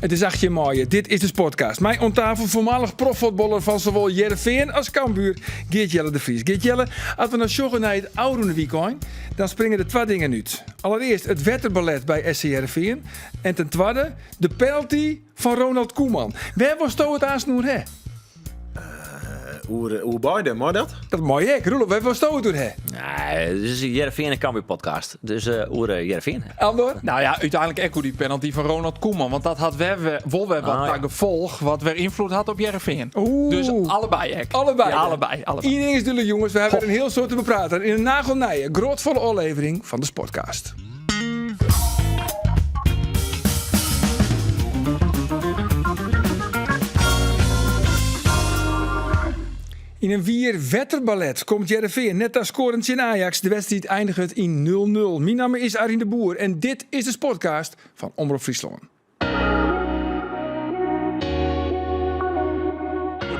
Het is 8 maaien. Dit is de Sportcast. Mij aan tafel voormalig profvoetballer van zowel Heerenveen als Cambuur, Geert-Jelle de Vries. Geert-Jelle, als we naar joggen naar het oude weekend, dan springen er 2 dingen uit. Allereerst het wetterballet bij SC Heerenveen. En ten tweede de penalty van Ronald Koeman. Waar was het aansnoer, hè? Hoe beide, maar dat? Dat is mooi, hè? Roelof, waar was het doen, hè? Nee, dit is een Heerenveen en Cambuur podcast. Dus Heerenveen. Andor? Nou ja, uiteindelijk echo die penalty van Ronald Koeman. Want dat had wel wat gevolg wat weer invloed had op Heerenveen. Dus allebei ek. Allebei. Ja, allebei. Iedereen is duidelijk, jongens. We hebben er een heel soort te bepraten. In een nagelnije, grootvolle aflevering van de Sportcast. In een wetterballet komt Heerenveen net als scorend in Ajax. De wedstrijd eindigt in 0-0. Mijn naam is Arjen de Boer en dit is de Sportcast van Omroep Friesland.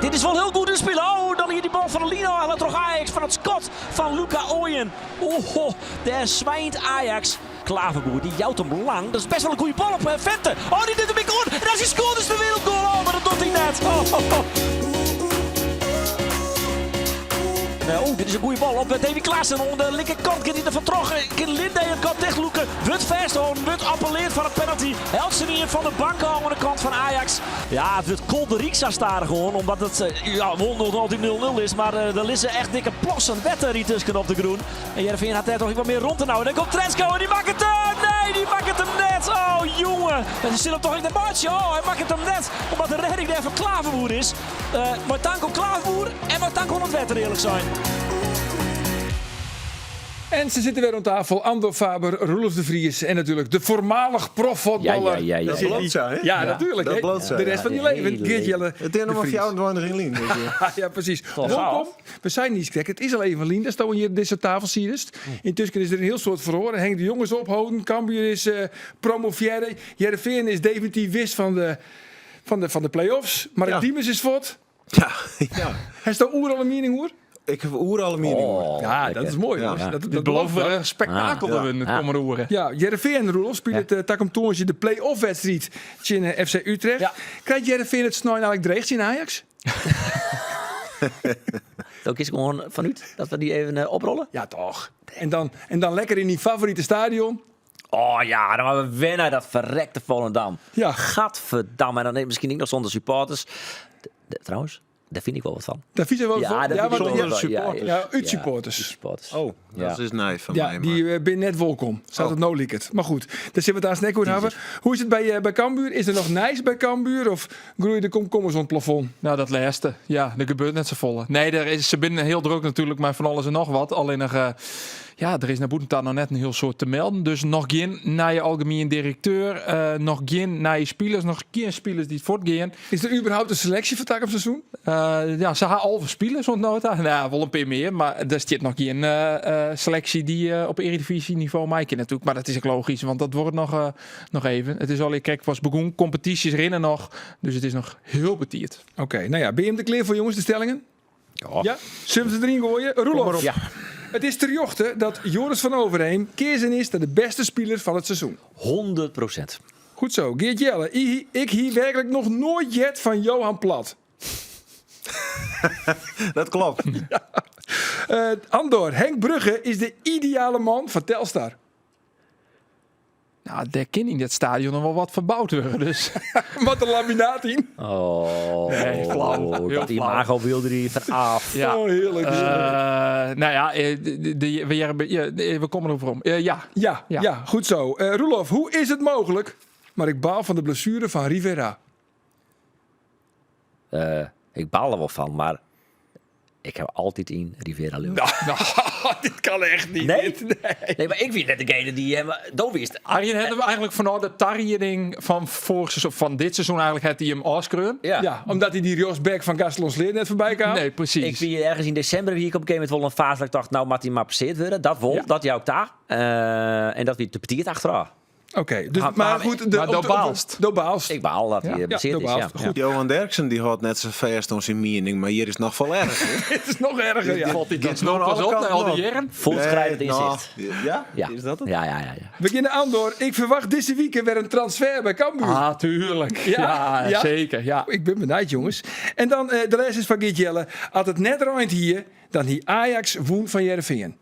Dit is wel heel goed in spelen. Oh, dan hier die bal van Lino aan het terug Ajax van het schot van Luca Ooyen. Oh, daar zwijnt Ajax. Klaverboer, die jouwt hem lang. Dat is best wel een goede bal op Vente. Oh, die doet hem in goed. En als hij scoort is de wereldgoal. Oh, maar dat doet hij net. Dit is een goede bal op Davy Klaassen. Aan de linkerkant gaat hij er vertrokken. Linde kan dichtloeken. Wut vasthouden. Wut appelleert van een penalty. Helsen van de bank aan de kant van Ajax. Ja, het wordt Kolderieksa staan gewoon. Omdat het nog altijd 0-0 is. Maar er liggen echt dikke plossen wetten die tussen op de groen. En Heerenveen had daar toch wat meer rond te houden. Dan komt Trensko en die maakt het nee, die maakt het hem net. Oh, jongen. En ze zit hem toch in de maatje. Oh, hij maakt het hem net. Omdat de redding daar van Klaverboer is. Maar dank Klaverboer en maar dank het wetter eerlijk zijn. En ze zitten weer aan tafel. Andor Faber, Roelof de Vries en natuurlijk de voormalig profvoetballer. Ja. Dat bloot zijn, hè? Ja, natuurlijk. Dat hè. bloot zijn. De rest van je leven. Geert-Jelle Het is nog maar 24 in lijn. Ja, precies. Welkom. We zijn niet gek. Het is al even Lien. Daar staan we hier deze tafel siedest. Intussen is er een heel soort verhoor. Henk de jongens ophouden. Cambuur is promoveerde. Heerenveen is definitief wist van de play-offs. Maar het team is voort. Ja. Heeft dat oer al een mening hoor? Ik heb oer alle mening. Ja, dat is mooi. Ja. Jongens. Dat Dit belooft weer een spektakel dat we in de komende uren. Ja, Heerenveen, Roelof, speelt het Takum Toornsje de play-off wedstrijd tegen FC Utrecht. Ja. Krijgt Heerenveen het snel eigenlijk dreigt in Ajax? Ook is gewoon vanuit dat we die even oprollen. Ja, toch. En dan lekker in die favoriete stadion. Oh ja, dan hebben we wennen dat verrekte Volendam. Ja. Gadverdamme. En dan neemt misschien niet nog zonder supporters. Trouwens, daar vind ik wel wat van. Daar vies je wel van. Ja, dat vind ik want wel ja, wat. Ja, ja, ja, supporters. supporters. Oh, dat is nice van Ja, mij. die ben net welkom. Zou het nou lieken. Maar goed, daar zitten we het aan snack over hebben. Hoe is het bij Cambuur? Is er nog nice bij Cambuur? Of groeien de komkommers aan het plafond? Nou, dat laatste. Ja, er gebeurt net zo volle. Nee, ze binnen heel druk natuurlijk, maar van alles en nog wat. Alleen nog... er is naar Boetentaal nog net een heel soort te melden. Dus nog geen naar je algemeen directeur. Nog geen naar je spelers. Nog geen spelers die het voortgaan. Is er überhaupt een selectie voor het seizoen? Ze hebben al spelers ontnoten. Nou, wel een paar meer. Maar er zit nog geen selectie die op Eredivisie niveau maken natuurlijk. Maar dat is ook logisch, want dat wordt nog even. Het is al, kijk, was begonnen. Competities erin nog. Dus het is nog heel betierd. Oké, nou ja. Ben je hem te clear voor jongens, de stellingen? Ja. Ja? Zullen we ze erin gooien? Roelof. Ja. Het is ter jochte dat Joris van Overheem kiezen is de beste speler van het seizoen. 100%. Goed zo. Geert-Jelle, ik hier werkelijk nog nooit jet van Johan Plat. Dat klopt. Andor, Henk Brugge is de ideale man van Telstar. Nou, daar kan in dit stadion nog wel wat verbouwd worden. Dus. Wat een laminaat in. Nee, flauw. Heel Dat flauw. imago wilde die vanaf. Ja. Oh, heerlijk. Nou ja, we komen erover om. Ja, goed zo. Roelof, hoe is het mogelijk? Maar ik baal van de blessure van Rivera. Ik baal er wel van, maar ik heb altijd in Rivera Leeuw. Dit kan echt niet. Nee? Nee, maar ik vind net degene die hem doodwist. Arjen hadden we eigenlijk vanuit de targeting van dit seizoen eigenlijk had hij hem afskreun. Ja, omdat hij die Jos Beck van Gastelons Leer net voorbij kwam. Nee, precies. Ik vind ergens in december wie ik op een gegeven moment wel een fase dat ik dacht, nou moet hij maar passeerd worden. Dat wol, dat jou ook daar. En dat weer te petiert achteraf. Oké, dus, Ah, maar goed. maar door Baalst. Door Baalst. Ik baal dat hij bezit door is. Ja. Baalst. Goed. Johan Derksen die had net zo vast om zijn mening, maar hier is nog veel erger. Het is nog erger, ja. Valt hij dan Dit snel nog pas alle op naar al kanten die op. jaren? Voortschrijdend nou, inzicht. ja? Ja. Is dat het? Ja. We beginnen aan door. Ik verwacht deze week weer een transfer bij Cambuur. Ah, tuurlijk. Ja? Ja, zeker. Ja. Ik ben benieuwd, jongens. En dan de rest is van Geert Jelle. Als het net rijdt hier, dan hier Ajax woen van Heerenveen.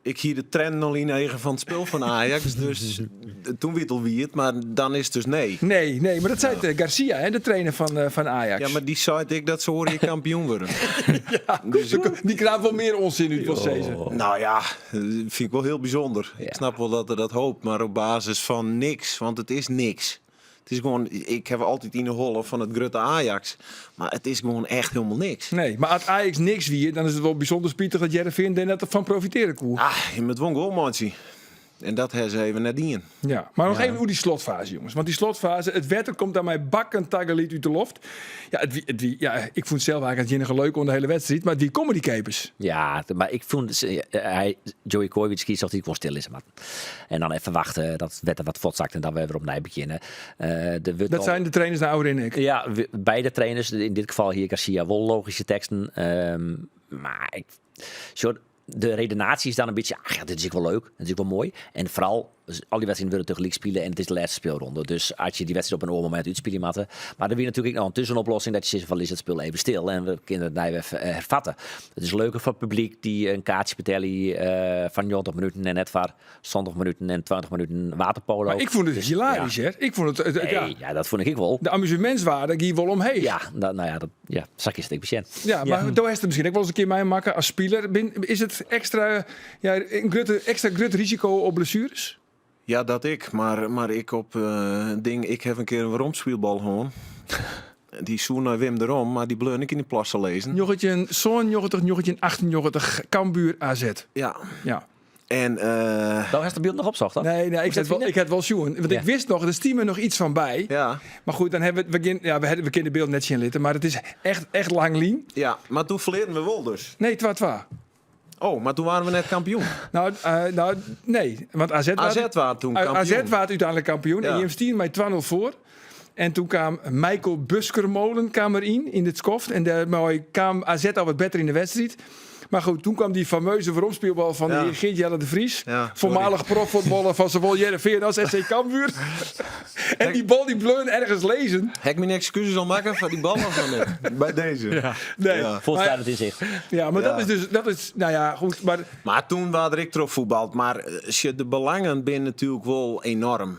Ik hier de trend nog in eigen van het spel van Ajax, dus toen weet al wie het, maar dan is het dus nee. Nee, maar dat zei Garcia, hè, de trainer van Ajax. Ja, maar die zei ik dat ze horen je kampioen worden. Dus Die krijgt wel meer onzin uit van Cezar. nou ja, vind ik wel heel bijzonder. Ik snap wel dat er dat hoopt, maar op basis van niks, want het is niks. Het is gewoon, ik heb altijd in de holle van het grutte Ajax, maar het is gewoon echt helemaal niks. Nee, maar als Ajax niks wie, dan is het wel bijzonder spietig dat Heerenveen er net van profiteren kon. Je moet gewoon goalmatje. En dat hebben ze even net in. Ja, maar nog even hoe die slotfase, jongens. Want die slotfase, het wetter komt aan mij bakken taggeliet uit de loft. Ja, ik vond het zelf eigenlijk het enige leuk onder de hele wedstrijd, maar die comedy capers. Ja, maar ik vond Joey Koiwits kiest dat hij gewoon stil is. Maar. En dan even wachten dat het wetter wat votzakt en dan weer opnieuw beginnen. Dat zijn de trainers naar ouder en ik. Ja, beide trainers, in dit geval hier Garcia, wel logische teksten. Maar de redenatie is dan een beetje, dit is ook wel leuk, dit is ook wel mooi. En vooral, al die wedstrijden willen tegelijk spelen en het is de laatste speelronde. Dus als je die wedstrijd op een oormoment uitspelen matten. Maar dan weer natuurlijk nog een tussenoplossing dat je zegt van, is het spel even stil en we kunnen het nou even hervatten. Het is leuker voor het publiek die een kaartje betalen van 90 minuten en net voor 20 minuten en 20 minuten waterpolo. Maar ik vond het Dus, hilarisch, hè? Ik vond het, ja, dat vond ik wel. de amusementswaarde ging wel omheen. Ja, zak is het patiënt. Ja, maar daar is het misschien ook wel eens een keer mij maken als speler. Is het extra grut risico op blessures? Ja, dat ik. Maar ik op ik heb een keer een romspielbal gewoon. Die zoen naar Wim erom, maar die bleun ik in die plassen lezen. Joggetje zo'n 98, Cambuur AZ. Ja. Ja. En Nou, heeft de beeld nog opzocht, hè? Nee, ik had wel zoen. Want Ja. ik wist nog, er stiem er nog iets van bij. ja. Maar goed, dan hebben we kunnen de beeld net zien litten. Maar het is echt lang lien. Ja, maar toen verleerden we wel dus. Nee, twa. Oh, maar toen waren we net kampioen. Nee. Want AZ waren toen kampioen. AZ was uiteindelijk kampioen. Ja. En je stier met 2-0 voor. En toen kwam Michael Buskermolen in dit skoft. En daarmee kwam AZ al wat beter in de wedstrijd. Maar goed, toen kwam die fameuze vormspeelbal van Ja. die Geert-Jelle de Vries. Ja, voormalig profvoetballer van zowel Heerenveen als SC Cambuur. En die bal die bleun ergens lezen. Heb ik mijn excuses al maken voor die bal of nog net? Bij deze. Ja. Nee. Ja. Voortschrijdend inzicht. Ja, maar Ja. dat is, nou ja, goed. Maar Maar toen waren ik erop voetbald. Maar de belangen zijn natuurlijk wel enorm.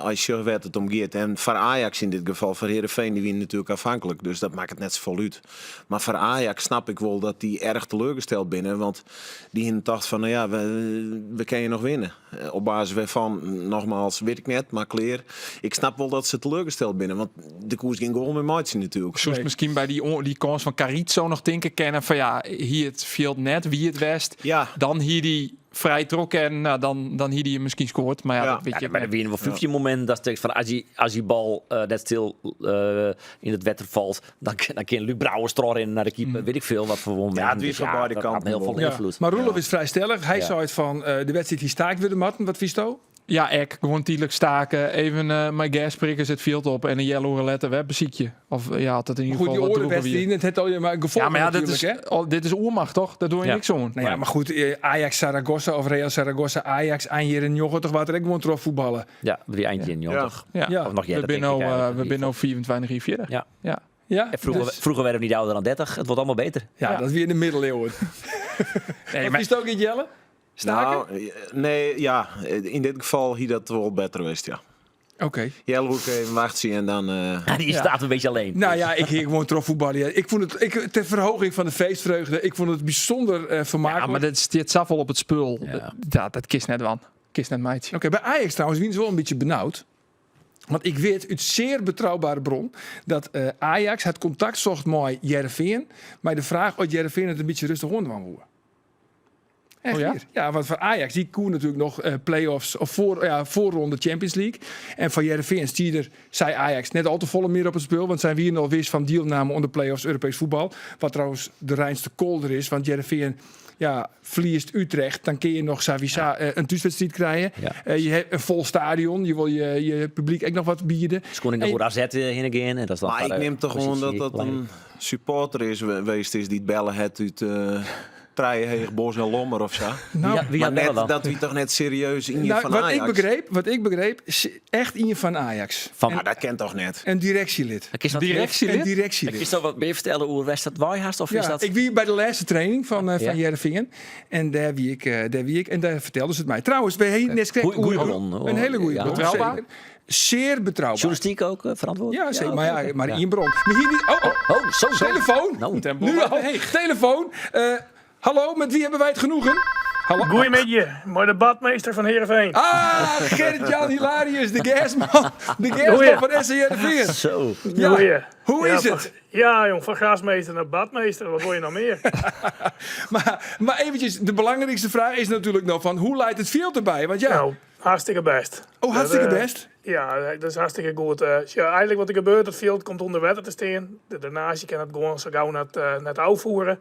Als je weet het omgeet. En voor Ajax in dit geval, voor Heerenveen, die winnen natuurlijk afhankelijk. Dus dat maakt het net zo voluit. Maar voor Ajax snap ik wel dat die erg teleurgesteld binnen. Want die dacht van, nou ja, we kunnen je nog winnen. Op basis waarvan, nogmaals, weet ik net, maar clear. Ik snap wel dat ze teleurgesteld binnen. Want de koers ging gewoon met maatje natuurlijk. Zoals misschien bij die kans van Carizzo nog denken kennen van ja, hier het viel net, wie het west. Ja. Dan hier die vrij trokken en nou, dan hier die misschien scoort. Maar ja, Ja. dat weet je. Ja, maar dan weer wel 15 moment dat ik van als die bal net stil in het wetter valt, dan kan Luc Brouwers erin naar de keeper. Weet ik veel wat voor moment. Ja, het is van beide dat had kanten heel veel wel. ja. invloed. Maar Roelof is vrij stellig. Hij Ja. zei het van de wedstrijd die staakt weer de matten. Wat vies toe? Ja, gewoon tijdelijk staken, even mijn gasprikkers het veld op en een yellow letter webbeziekje. Of ja, had het in ieder Goed, die geval wat oorlogwedstrijd, het heeft al je maar gevolg Ja, maar ja, natuurlijk, hè? dit is oermacht toch? Daar doe je Ja. niks aan. Nou ja, maar goed, Ajax Zaragoza of Real Zaragoza, Ajax, hier in Joghurt, wat er ook gewoon terug voetballen. Ja, weer eindje in jongen. Ja. Ja. Of nog We jij, dat denk zijn ik eigenlijk we in zijn ieder nu 24 hier verder. Ja. Ja. Ja, En vroeger werden we niet ouder dan 30. Het wordt allemaal beter. ja, dat is weer in de middeleeuwen. Nee, Wat maar, is het ook in Jelle? Staken? Nou, nee, ja. In dit geval hier dat wel beter geweest, ja. Oké. Jelhoek even wachten en dan... Die staat een beetje alleen. Nou ja, ik ging gewoon terug voetballen. Ik vond het, ter verhoging van de feestvreugde, ik vond het bijzonder vermakelijk. ja, maar dit zat wel op het spul. Ja. Dat kist net wan. Kist net meidje. Oké, bij Ajax trouwens, wie is wel een beetje benauwd. Want ik weet uit zeer betrouwbare bron dat Ajax het contact zocht met Heerenveen. Maar de vraag of Heerenveen het een beetje rustig rond wil houden. Echt Oh ja? weer. Ja, want voor Ajax, die koen natuurlijk nog play-offs of voorronde Champions League. En van Heerenveen stier zei Ajax net al te volle meer op het spel. Want zijn we hier nog wist van deelname onder play-offs Europees voetbal. Wat trouwens de reinste kolder is. Want Heerenveen verliest Utrecht. Dan kun je nog een thuiswedstrijd krijgen. Ja. Je hebt een vol stadion. Je wil je publiek ook nog wat bieden. Dus kon ik nog voor AZ heen again. En dat is dan Maar ik neem toch gewoon dat dat een supporter is geweest is die het bellen het uit Trijenheeg, Bos en Lommer of zo. Nou, Wie Maar had net, dan? dat wie toch net serieus in je nou, van wat Ajax. ik begreep, is echt in je van Ajax. Van Maar dat kent toch net? Een directielid. Ik is dat Directielid? Een directielid. Is dat wat meer vertellen hoe was dat Wijhaast of is Ja, dat? ik wie bij de laatste training van Ja. Heerenveen. En daar wie ik. En daar vertelden ze het mij. Trouwens, we hebben net gekregen Goeie bron. een hele goede Ja. bron. Betrouwbaar? Zeker. Zeer betrouwbaar. Journalistiek ook verantwoord? Ja, zeker. oké, Maar oké. maar Ja. in bron. Maar hier niet. Oh, zo. Telefoon. Nou, Nu al. Telefoon. Hallo, met wie hebben wij het genoegen? Hallo. Goedemiddag, mooi de badmeester van Heerenveen. Ah, Gerrit-Jan Hilarius, de gasman. De gasman Goeie. van SC Heerenveen. Zo. Ja. Goeie. Hoe Ja, is van- het? Ja, jong, van grasmeester naar badmeester. Wat wil je nou meer? Maar eventjes, de belangrijkste vraag is natuurlijk nog van hoe leidt het veld erbij? Want ja, Nou, hartstikke best. hartstikke Dat, best. Ja, dat is hartstikke goed. Ja, eigenlijk wat er gebeurt, het veld komt onder wetter te staan. Daarnaast je kan het gewoon zo gauw net uitvoeren.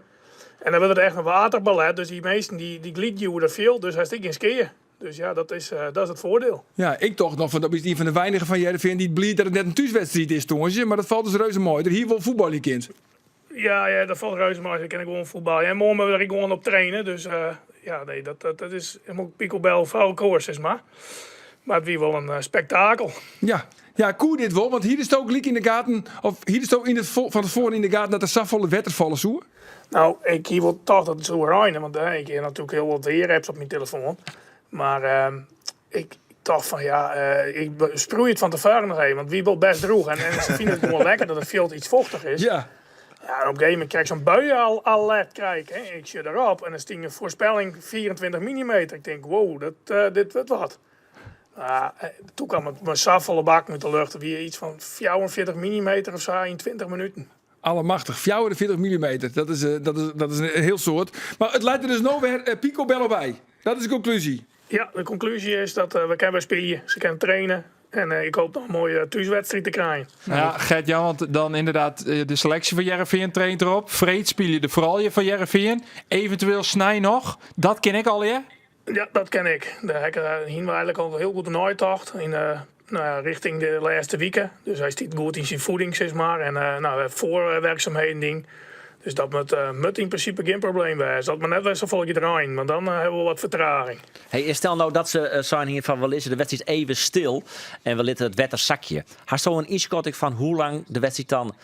En dan wordt het echt een waterballet. Dus die meesten die gliedduwen dat veld, dus hij stikt in skiën. Dus ja, dat is het voordeel. Ja, ik toch nog van dat is een van de weinigen van Heerenveen die het blieft dat het net een thuiswedstrijd is, jongens. Maar dat valt dus reuze mooi. Er hier wel voetbal je kind. Ja, dat valt reuze maar. Dan kan ik gewoon voetbal. En morgen wil ik gewoon op trainen. Dus ja, nee, dat is helemaal picobel vrouwenkoers, zeg maar. Maar het wie wel een spektakel. Ja, koe dit wel, want hier is het ook liek in de gaten, of hier is het ook van tevoren in de gaten dat er zoveel wetter vallen zo. Nou, ik hier wil toch dat het zo rijden, want ik heb natuurlijk heel wat weerapps op mijn telefoon. Maar ik dacht van ja, ik sproei het van tevoren nog even, want wie wil best droeg. En ze vinden het gewoon lekker dat het veld iets vochtig is. Ja. Ja, op een gegeven moment krijg ik zo'n buien-alert krijgen. Hè. Ik zit erop en dan sting een voorspelling 24 mm. Ik denk, wow, dit wordt wat. Toen kwam het mijn safvolle bak met de lucht. Weer iets van 44 mm of zo in 20 minuten. Allemachtig, 44 mm. Dat is een heel soort. Maar het leidt er dus nog weer picobello bij. Dat is de conclusie. Ja, de conclusie is dat we kunnen spelen, ze kunnen trainen. En ik hoop nog een mooie thuiswedstrijd te krijgen. Ja, Gert-Jan, want dan inderdaad de selectie van Heerenveen traint erop. Vreed speel je de vooral van Heerenveen. Eventueel Snij nog. Dat ken ik al, ja? Ja, dat ken ik. Daar heb ik hier eigenlijk al heel goed een uittocht in richting de laatste weken. Dus hij stiet goed in zijn voeding, zeg maar. En voorwerkzaamheden ding. Dus dat moet in principe geen probleem zijn. Dat maar net wel zo volgje erin, want dan hebben we wat vertraging. Hey, stel nou dat ze zijn hier van wel is de wedstrijd even stil en we litten het wetter zakje. Hast zo een inschatting van hoe lang de wedstrijd dan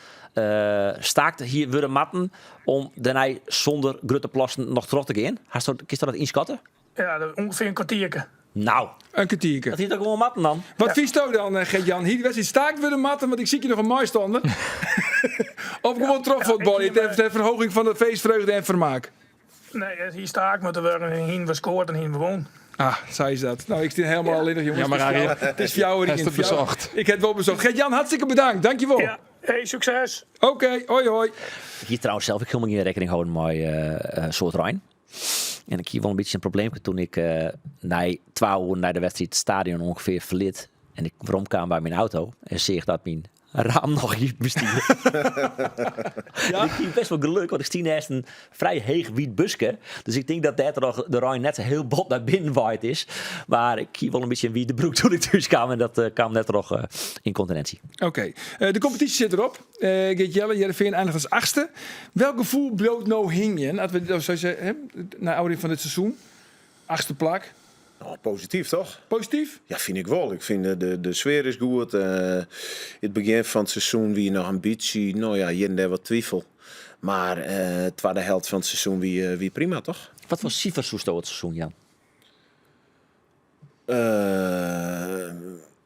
staakt hier worden matten om daarna zonder grote plassen nog terug te gaan? Kist dat inschatten? Ja, ongeveer een kwartiertje. Nou, Een kwartiertje. dat hier toch gewoon matten dan? Wat vies jou dan, Gert-Jan? Hier de wedstrijd staakt weer de matten, want ik zie je nog een mooi standen. Of gewoon trofvoetbal, ter verhoging van de feestvreugde en vermaak. Nee, hier sta ik met de worden en hier we scoort en hier we woon. Ah, zei is dat. Nou, ik zit helemaal alleen nog, jongens. Ja, maar het is voor jou. Hij is het bezocht. Ik heb het wel bezocht. Gert-Jan, hartstikke bedankt. Dankjewel. Ja, hey, succes! Oké, hoi hoi. Hier trouwens zelf ik helemaal geen rekening houden met soort Rijn. En ik hier wel een beetje een probleem toen ik na 12 uur naar de wedstrijd het stadion ongeveer verliet. En ik rondkwam bij mijn auto en zie dat mijn raam nog niet bestiert. Ja? Ik heb best wel geluk, want ik zie naast een vrij heeg wiet busje. Dus ik denk dat daar nog de Rijn net heel bot naar binnen waait is. Maar ik heb wel een beetje een wiede broek toen ik thuis kwam. En dat kwam net nog in continentie. Oké, de competitie zit erop. Geert-Jelle, Heerenveen eindigt als 8e. Welk gevoel bloot nou hingen? Als we zoals na oudering van dit seizoen. 8e plak. Nou, positief toch? Positief? Ja, vind ik wel. Ik vind de sfeer is goed. Het begin van het seizoen wie nog een beetje, nou ja, hier en daar wat twijfel. Maar het tweede helft van het seizoen wie prima, toch? Wat voor cijfers zoest het seizoen, Jan?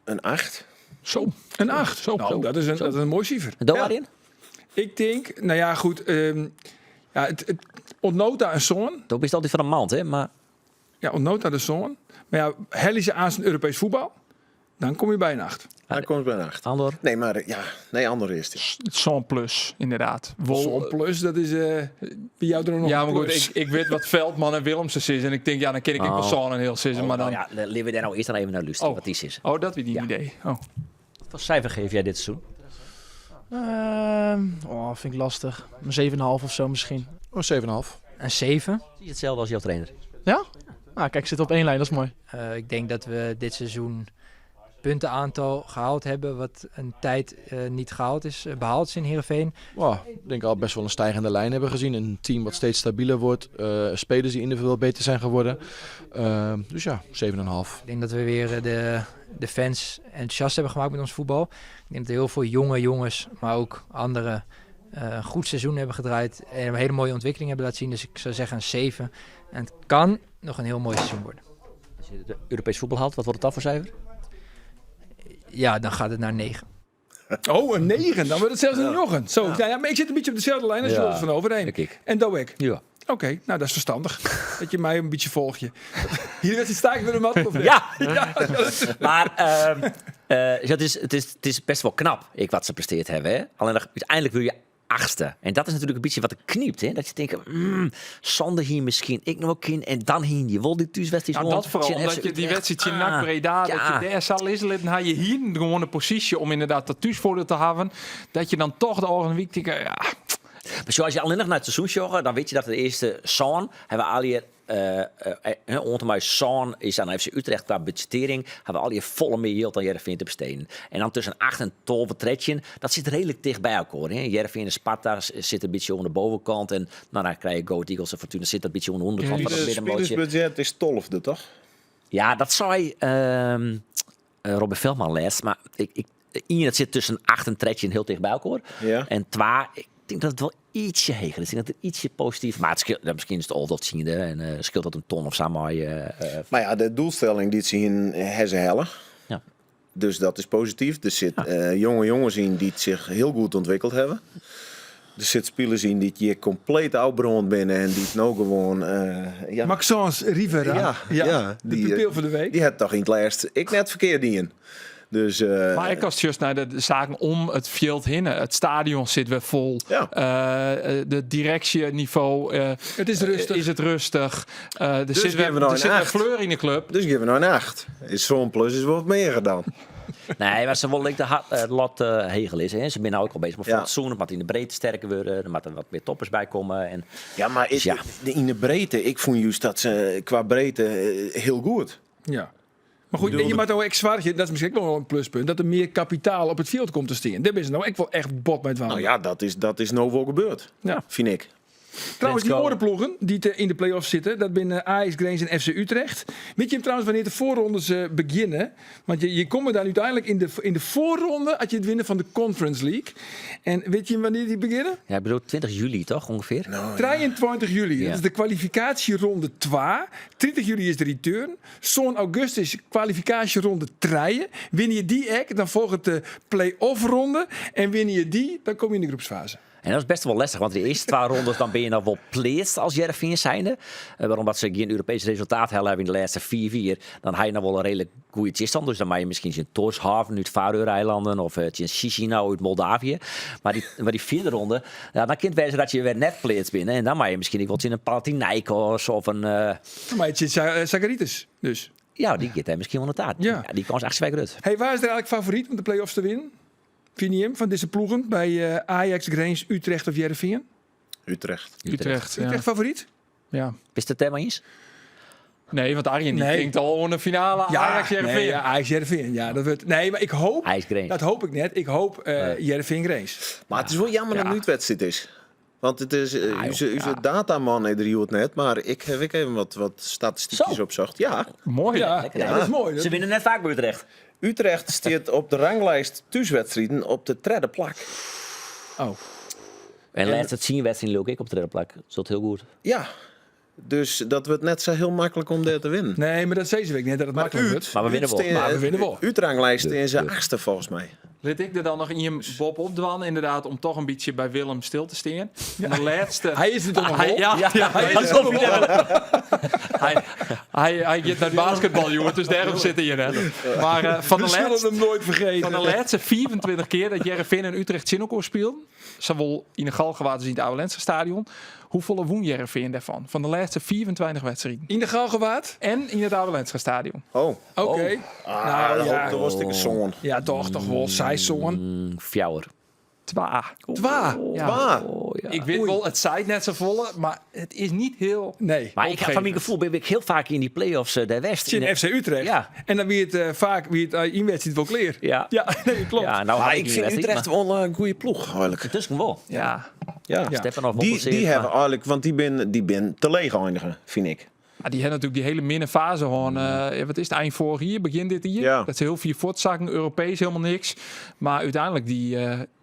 Een 8. Zo. Een 8. Nou, dat is een mooi cijfer. En daarin? Ik denk, nou ja, goed. Het ontnota een zoon. Dat is altijd van een maand, hè? Maar Ja, ontnota de zoon. Maar ja, hel is aan zijn Europees voetbal. Dan kom je bij een 8. Daar komt bij 8. Andor? Nee, maar Andor is het. Zo'n plus, inderdaad. Zo'n plus, dat is bij jou er nog Ja, een maar goed, plus. ik weet wat Veldman en Willemsen is. En ik denk, dan ken ik wel zo'n een heel seizoen. Maar dan... Ja, dan leven we daar nou eerst dan even naar luisteren, wat die is. Oh, dat weet ik niet idee. Oh. Wat cijfer geef jij dit seizoen? Vind ik lastig. Een 7,5 of zo misschien. Oh, 7,5. Een 7? Zie je hetzelfde als jouw trainer? Ja? Ah, kijk, ik zit op één lijn, dat is mooi. Ik denk dat we dit seizoen puntenaantal gehaald hebben wat een tijd niet gehaald is, behaald is in Heerenveen. Wow, ik denk al best wel een stijgende lijn hebben gezien. Een team wat steeds stabieler wordt. Spelers die individueel beter zijn geworden. Dus ja, 7,5. Ik denk dat we weer de fans enthousiast hebben gemaakt met ons voetbal. Ik denk dat heel veel jonge jongens, maar ook anderen een goed seizoen hebben gedraaid. En een hele mooie ontwikkeling hebben laten zien. Dus ik zou zeggen een 7. En het kan nog een heel mooi seizoen worden. Als je het Europees voetbal haalt, wat wordt het dan voor cijfer? Ja, dan gaat het naar 9. Oh, een 9. Dan wordt het zelfs een Jochen. Zo, nou ja, maar ik zit een beetje op dezelfde lijn als Jules van overheen. Ik. En Doek. Ja. Oké, nou dat is verstandig. Dat je mij een beetje volgt je. Hier werd sta ik weer een mat of niet? Ja, Ja, maar het is best wel knap wat ze presteerd hebben. Hè? Alleen uiteindelijk wil je 8e. En dat is natuurlijk een beetje wat er kniept. Hè? Dat je denkt, zonder hier misschien ik nog een en dan hier je wil die thuiswedstrijd. Nou, dat vooral, omdat je die wedstrijd in NAC Breda, dat je daar zal iselen, dan had je hier gewoon een positie om inderdaad dat thuisvoordeel te hebben. Dat je dan toch de volgende week denkt, Maar zoals je alleen nog naar het seizoen joggen, dan weet je dat de eerste Son hebben we al hier ondermij Son is aan FC Utrecht qua budgettering hebben we al hier volle meer dan Heerenveen te besteden. En dan tussen 8 en 12 tredje, dat zit redelijk dicht bij elkaar. Heerenveen en Sparta zit een beetje aan de bovenkant en nou, dan krijg je Go Ahead Eagles en Fortuna zit een beetje aan de onderkant van het Het middenmootje. spelersbudget is 12e, toch? Ja, dat zei Robert Veldman les, maar dat zit tussen 8 en 13 heel dicht bij elkaar. Ja. En 2, ik denk dat het wel ietsje heger is. Ik denk dat het ietsje positief, maar het scheelt, misschien is het al dat ziende en scheelt dat een ton of zo. Maar ja, de doelstelling die ze in hebben hellen. Ja. Dus dat is positief. Er zit jonge jongens in die het zich heel goed ontwikkeld hebben. Er zit spelers in die je compleet oudbrand binnen en die het nou gewoon... Maxence Rivera. De pupil van de week. Die had toch in het laatst ik net verkeerd in. Dus, maar ik was juist naar de zaken om het veld heen. Het stadion zit weer vol. Ja. De directieniveau Het is rustig. is het rustig. Er Dus zit geven we nou er zit een een 8. fleur in de club. dus geven we nou een 8. Is zo'n plus is wat meer gedaan. Nee, maar ze willen de lot hegel is. Hè. Ze zijn nou ook al bezig met fatsoen, maar in de breedte sterker worden. Er moeten wat meer toppers bij komen. En, Ja, maar Dus ja. in de breedte, ik vond juist dat ze qua breedte heel goed. Ja. Maar goed, en je maakt nou echt zwaar, dat is misschien ook nog wel een pluspunt, dat er meer kapitaal op het veld komt te staan. Daar ben ze nou echt wel echt bot met Nou ja, dat is nou wel gebeurd. Ja. Vind ik. Trouwens, die Let's go. orenploegen die in de play-offs zitten, dat binnen Ajax, Grains en FC Utrecht. Weet je hem trouwens wanneer de voorrondes beginnen? Want je komt dan uiteindelijk in de voorronde als je het winnen van de Conference League. En weet je wanneer die beginnen? ja, ik bedoel 20 juli toch ongeveer? 23 juli. Ja. Dat is de kwalificatieronde 2. 30 juli is de return. Zo'n augustus kwalificatieronde 3. Win je die ek, dan volgt de play-off ronde. En win je die, dan kom je in de groepsfase. En dat is best wel lastig, want de eerste 2 rondes dan ben je nog wel pleest als Heerenveen zijnde. Waarom dat ze geen Europees resultaat hebben in de laatste 4-4, dan heb je nog wel een redelijk goede stand. Dus dan mag je misschien in Torshaven uit Faroe-eilanden of in Chisinau uit Moldavië. Maar die vierde ronde, dan kan het wezen dat je weer net pleest binnen. En dan mag je misschien wel in een Panathinaikos of een... Maar het zit Zagaritis dus. Ja, die gaat misschien wel een taart. Ja. Die kans echt zwaar uit. Hey, waar is er eigenlijk favoriet om de play-offs te winnen? Vind je hem van deze ploegen bij Ajax, Grains, Utrecht of Heerenveen? Utrecht. Utrecht. Ja. Utrecht favoriet? Ja. Is het thema eens? Nee, want Arjen die Nee. denkt al aan een finale Ajax-Heerenveen. nee, ja, Ajax, Heerenveen. Ja, dat wordt. Nee, maar ik hoop. Ajax, Grains. Dat hoop ik net. Ik hoop Heerenveen, Grains. Maar het is wel jammer dat het nu het wedstrijd is. Want het is, onze dataman heeft het net, maar ik heb even wat statistiekjes Zo. opzocht. Ja, Mooi. Ja, Lekker, dat is mooi. Ze winnen net vaak bij Utrecht. Utrecht staat op de ranglijst thuiswedstrijden op de 3e plek. Oh. En laatst het zien wedstrijd ook ik op de derde plek. Dat is heel goed. Ja, dus dat wordt net zo heel makkelijk om daar te winnen. Nee, maar dat zei ze week net dat het makkelijk wordt. Maar we winnen wel. Maar we winnen wel. Utranglijst in zijn 8e volgens mij. Let ik er dan nog in Bob opdwan, inderdaad, om toch een beetje bij Willem stil te staan. En de laatste... Hij is het toch nog wel? hij is het nog wel. Hij gaat naar basketbal, jongen, dus daarom zit hij hier net. Maar van We zullen hem nooit vergeten. de laatste 24 keer dat Heerenveen en Utrecht Sinnoko speelden, zowel in de Galgenwaard als in het Oude Stadion, hoeveel woen Heerenveen daarvan? Van de laatste 24 wedstrijden. In de Galgenwaard? En in het Oude Stadion. Oh, Oké. Nou ja. dat was ik een zoon. Ja, toch wel. Seizoen. Fjouwer. 2. Twa. Ja. Oh, ja. Ik weet wel, het zijt net zo volle, maar het is niet heel... Nee. Maar ik heb van mijn gevoel ben ik heel vaak in die play-offs der West. In FC Utrecht. Ja. En dan wie het vaak in wedstrijd wel kleer. Ja. Ja, nee, klopt. Ja, nou, Maar ik ik vind Utrecht wel een goede ploeg, eigenlijk. Het is wel. Ja. Ja. Stefanov Die hebben eigenlijk, want die ben te leeg eindigen, vind ik. Maar die hebben natuurlijk die hele minnenfase gewoon. Wat is het eind vorig jaar, begin dit jaar? Ja. Dat is heel veel voortzakken, Europees helemaal niks. Maar uiteindelijk die...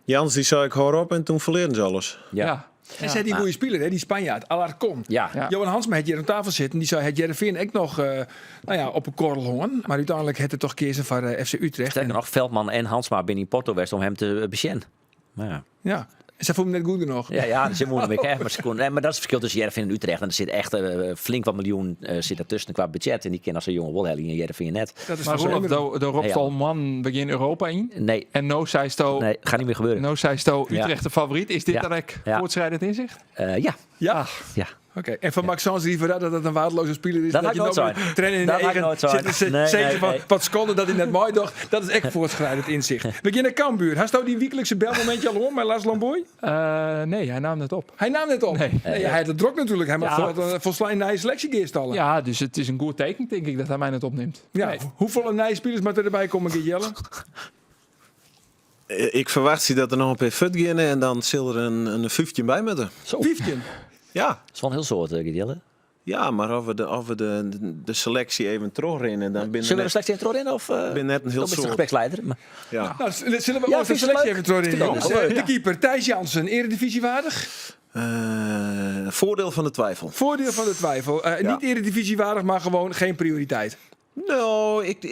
Jans die zei ik hoor op en toen verleerden ze alles. ja. En zei die goede speler, hè, die Spanjaard, Alarcon. Ja. Ja. Johan Hansma had hier aan tafel zitten. Die zei het Heerenveen ook nog op een korrel hongen. Maar uiteindelijk had het toch kiezen voor FC Utrecht. Sterker nog, Veldman en Hansma binnen in Porto West om hem te besjen. Maar ja. Ja. En ze vonden hem net goed genoeg. Ja, ze moeten mee krijgen. Maar ze konden, maar dat is het verschil tussen Heerenveen en Utrecht. En er zit echt flink wat miljoen zit ertussen qua budget. En die kennen als een jongen wel in Heerenveen net. Dat is Maar verschillend. Roelof, de Rob Ja. Stolman begin Europa in. Nee, En no zij sto gaat niet meer gebeuren. Utrecht de favoriet. Is dit Ja. dan ook Ja. voortschrijdend inzicht? Ja. Ja. Ja. Oké. En van Max Sans Rivera dat het een waardeloze speler is. Dat had je nooit nou zijn. trainen in Dat de had eigen nooit zijn. zitten Nee, zeker van nee. wat seconden dat hij net mooi dacht. Dat is echt voortschrijdend inzicht. We beginnen Cambuur. Hast u die wekelijkse belmomentje al hoor met Lars Lamboy? Nee, hij nam het op. Hij nam net op. Nee. Hij had het druk natuurlijk. Hij mag volslijn naar je selectiegeest allen. Ja, dus het is een goed teken, denk ik, dat hij mij net opneemt. Ja, Nee. hoeveel nieuwe spelers moeten erbij komen, Gijelle? Ik verwacht dat er nog een paar fut gaan en dan zal er een vijftje bij met er. Zo. 15. Ja. Dat is wel een heel soort, Gideon. Ja, maar als we de selectie even terugrennen, dan ben Zullen we een net, slecht intro in? Of ben net een heel dan is de soort. gespreksleider? Maar, Ja. Nou, zullen we Ja, onze vind je selectie leuk? even terug in? Ja, Dus, leuk, de ja. keeper Thijs Jansen, eredivisiewaardig. Voordeel van de twijfel. Voordeel van de twijfel. Niet eredivisiewaardig, maar gewoon geen prioriteit. Nou, ik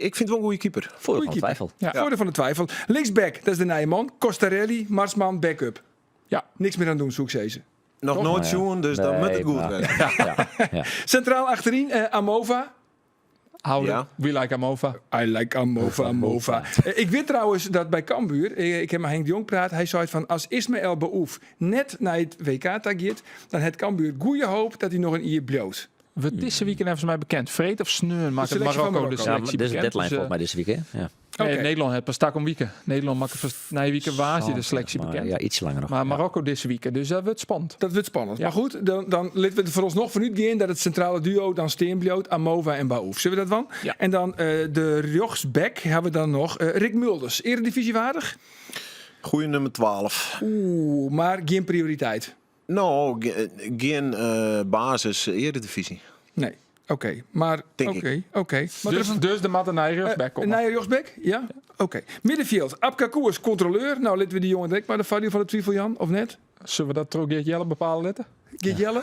vind het wel een goede keeper. voor Goeie van keeper. twijfel. Ja. Voordeel van de twijfel. Linksback, dat is de Nijman. Costarelli, Marsman, backup. Ja. Niks meer aan doen, succes. Nog nooit zoen, dus dan moet het goed maar- werken. Ja. Centraal achterin, Amova. Houden. Ja. We like Amova. I like Amova. Ik weet trouwens dat bij Cambuur, ik heb met Henk de Jong praat, hij zei van als Ismaël Baouf net naar het WK tageert, dan heeft Cambuur goede hoop dat hij nog een ier bloot. Wat is deze weekend even mij bekend? Vreed of Sneur maakt het selectie van Marokko de Marokko. Ja, maar selectie dit is de bekend. deadline Dus, volgens mij deze week, hè? Ja. nee, Oké. Nederland heeft pas tak om weken. Nederland maakt het na je weekend waas je de selectie Maar, bekend. ja, iets langer nog. Maar Marokko deze weekend, dus dat wordt spannend. Dat wordt spannend. Ja. Maar goed, dan laten we het voor ons nog vanuit gaan dat het centrale duo dan Steenbloot, Amova en Baouf. Zullen we dat van? Ja. En dan de rechtsback hebben we dan nog Rick Mulders. Eredivisiewaardig? Goeie nummer 12. Oeh, maar geen prioriteit. Nou, geen basis eredivisie. Nee. Oké, maar Denk oké. Maar Dus de Matanai rechtsback komen. Naar je rechtsback? Ja? Oké. Middenveld. Abkakou is controleur. Nou, laten we die jongen direct maar de value van de twijfel, Jan, of net? Zullen we dat toch Jelle bepalen letten? Geert Jelle?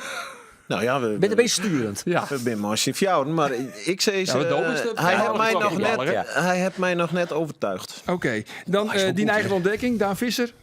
Nou ja, Ben je een beetje sturend? Ja. we zijn maar fjouwen, maar ik zei Ja, maar Doop is de- hij ja, heeft mij dat nog is wel net, ja. hij heeft mij nog net overtuigd. Oké. Dan hij is wel die goed, eigen hè? ontdekking. Daan Visser?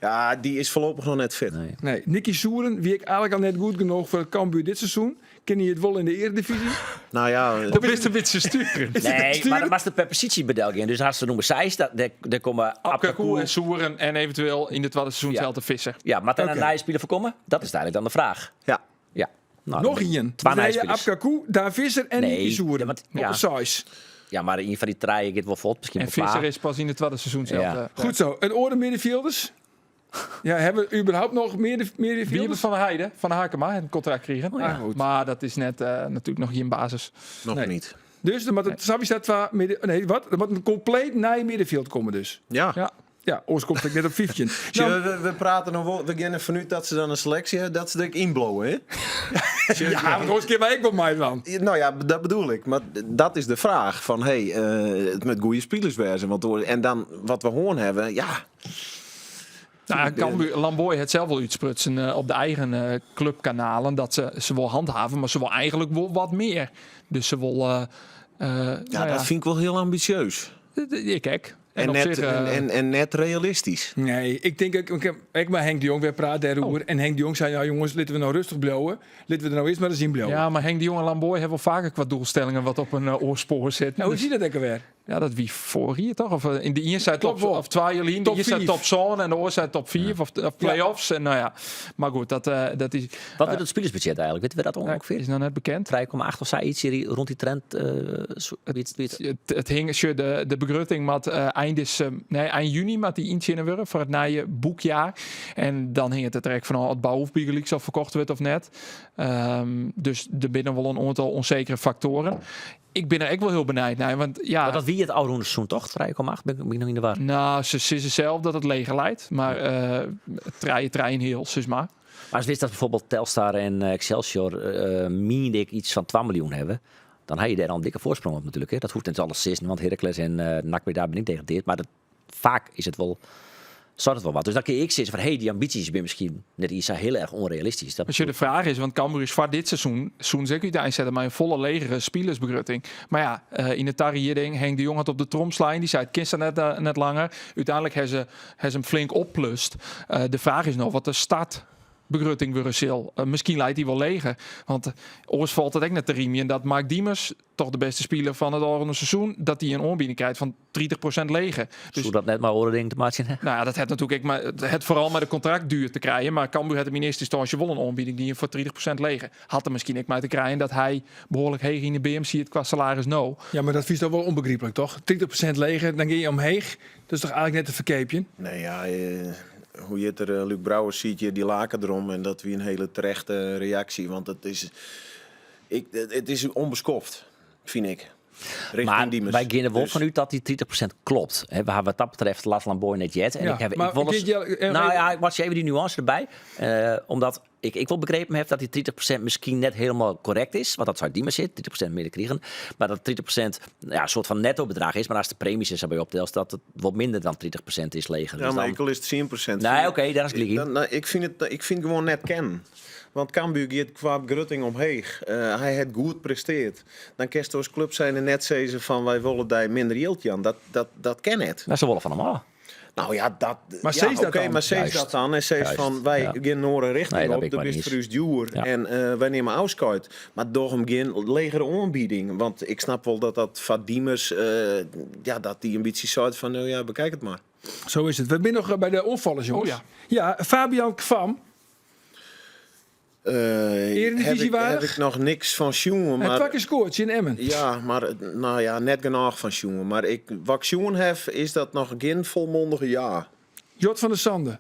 Ja, die is voorlopig nog net fit. Nee. Nee. Nicky Soeren. Wie ik eigenlijk al net goed genoeg voor het Cambuur dit seizoen. Ken je het wel in de Eredivisie? Nou ja, Dat is een beetje sturen. Nee, maar dat was de per positie bedelking. Dus als ze noemen Seis, daar komen Abkakou en Soeren en eventueel in het tweede seizoen Ja. zelf de Visser. Ja, maar dan Oké. een nijspeler voorkomen? Dat is eigenlijk dan de vraag. ja. Ja. Nou, Nog dan ben- een. Twee Dus nijspelers. Abkakou, Daan Visser en Nee, Nicky Soeren. ja, want- Op ja. een size. Ja, maar in van die traaien gaat wel vlot. Misschien En wel klaar. Visser is pas in het tweede seizoen zelf. Ja. Goed zo. Het orde middenvelders. Ja, hebben we überhaupt nog Wie hebben middenvelders? Van de Heide, van de Hakema, een contract kregen. ja. Goed. Maar dat is net natuurlijk nog geen basis. Nog Nee. niet. Dus er moet het staat waar nee, wat? Er moet een compleet naar middenveld komen dus. Ja. Ja. Ja, ons komt ik net op 15. Zie je, Nou, we praten nog wel, we gaan vanuit dat ze dan een selectie hebben, dat ze er inblowen, hè? ja, maar gewoon eens een keer waar ik wel mij van. Nou ja, dat bedoel ik. Maar dat is de vraag van, het met goede spelers wezen. Want en dan, wat we horen hebben, ja... Nou, Lamboy het zelf wel uitsprutsen op de eigen clubkanalen. Dat ze wil handhaven, maar ze wil eigenlijk wel wat meer. Dus ze wil Dat vind ik wel heel ambitieus. Kijk. En, op net, zich, en net realistisch. Nee, ik denk, ik met Henk de Jong weer praten daarover. En Henk de Jong zei, ja jongens, laten we nou rustig blowen. Laten we er nou eens maar eens in blowen. ja, maar Henk de Jong en Lamboy hebben wel vaker qua doelstellingen wat op een oorspoor zit. Nou, hoe Dus- zie je dat ook weer? Ja, dat wie voor hier toch? Of in de ene zijn Klopt top wel. of 2 jullie, de Top ene zijn 5. top zone en de andere zijn top 4 of play-offs. En nou ja, maar goed, dat is. Wat is het spelersbudget eigenlijk? Weten we dat ongeveer? Is nou net bekend. 3,8 of zo, iets hier rond die trend. Het hing de begrutting met eind juni met die eentje in de voor het nieuwe boekjaar. En dan hing het er direct van het bouwhoefbiegelijk of verkocht werd of net. Dus er binnen wel een aantal onzekere factoren. Ik ben er ook wel heel benieuwd naar, want ja. Maar dat wie het oude seizoen toch? 3,8 ben ik nog in de war. Nou, ze zeggen zelf dat het leger leidt, maar trein heel, dus maar. Maar als wist dat bijvoorbeeld Telstar en Excelsior meende ik iets van 2 miljoen hebben, dan heb je daar al een dikke voorsprong op natuurlijk. Hè. Dat hoeft niet alles 6, want Heracles en NAC ben daar ben ik degradeerd. Maar vaak is het wel, zou het wel wat. Dus dan kun je zeggen van, die ambities zijn misschien net iets heel erg onrealistisch. Dat Als je de vraag is, want Cambuur is voor dit seizoen zeker uitzetten maar een volle legere spelersbegrutting. Maar ja, in de tarriering, Henk de Jong had op de tromslijn, die zei het kist net langer. Uiteindelijk hebben ze hem flink opplust. De vraag is nog wat de startbegrutting weer zal. Misschien leidt hij wel leger. Want oors valt het ook net te riemen dat Mark Diemers, toch de beste speler van het oranje seizoen, dat hij een aanbieding krijgt van 30% leger. Dus zodat net maar horen ding te maken. nou ja, dat het natuurlijk maar het vooral met de contractduur te krijgen. Maar Cambuur had in eerste instantie wel een aanbieding die je voor 30% leger. Had er misschien ook maar te krijgen dat hij behoorlijk heeg in de BMC het qua salaris nou. Ja, maar dat is toch wel onbegrijpelijk, toch? 30% leger, dan ga je omheeg. Dat is toch eigenlijk net een verkeepje? Nee, ja, hoe je het er, Luc Brouwers ziet je die laken erom. En dat weer een hele terechte reactie. Want het is onbeschoft, vind ik. Maar Diemers. wij gaan er wel Dus- vanuit dat die 30% klopt. We hebben wat dat betreft Lars Lamboy net jet. En Ja, ik heb maar ik wil eens, nou ja, ik was even die nuance erbij. Omdat ik wel begrepen heb dat die 30% misschien net helemaal correct is. Want dat zou Diemers zitten, 30% meer krijgen. Maar dat 30% een soort van netto bedrag is. Maar als de premies is erbij optelt, dat het wat minder dan 30% is leger. Ja, Dus maar dan, ik wil eens 10%. nee, oké, daar is gelijk in. Ik vind gewoon net kennen. Want Cambuur gaat qua begrutting omheeg. Hij heeft goed presteerd. Dan kerst als club zijn er net zeggen van wij willen daar minder geld aan. Dat ken het. Dat is wel van allemaal. Nou ja, dat. Maar ja, steeds dat oké, dan? maar steeds Juist. dat dan. En steeds Juist, van wij ja. gaan naar een richting Nee, dat op. ben ik Dat maar is niet voor ons duur. Ja. En wij nemen afscheid. Maar door hem geen legere aanbieding. Want ik snap wel dat van Diemers, dat die ambities zou van nou ja, bekijk het maar. Zo is het. We zijn nog bij de onvallers, jongens. Oh ja. Ja, Fabian Kwam. Eredivisiewaardig? Heb ik nog niks van Sjoen. Hij Maar heeft scoort in Emmen. ja, maar nou ja, net genoeg van Sjoen. Maar wat ik Sjoen heb, is dat nog geen volmondige ja. Jot van der Sande.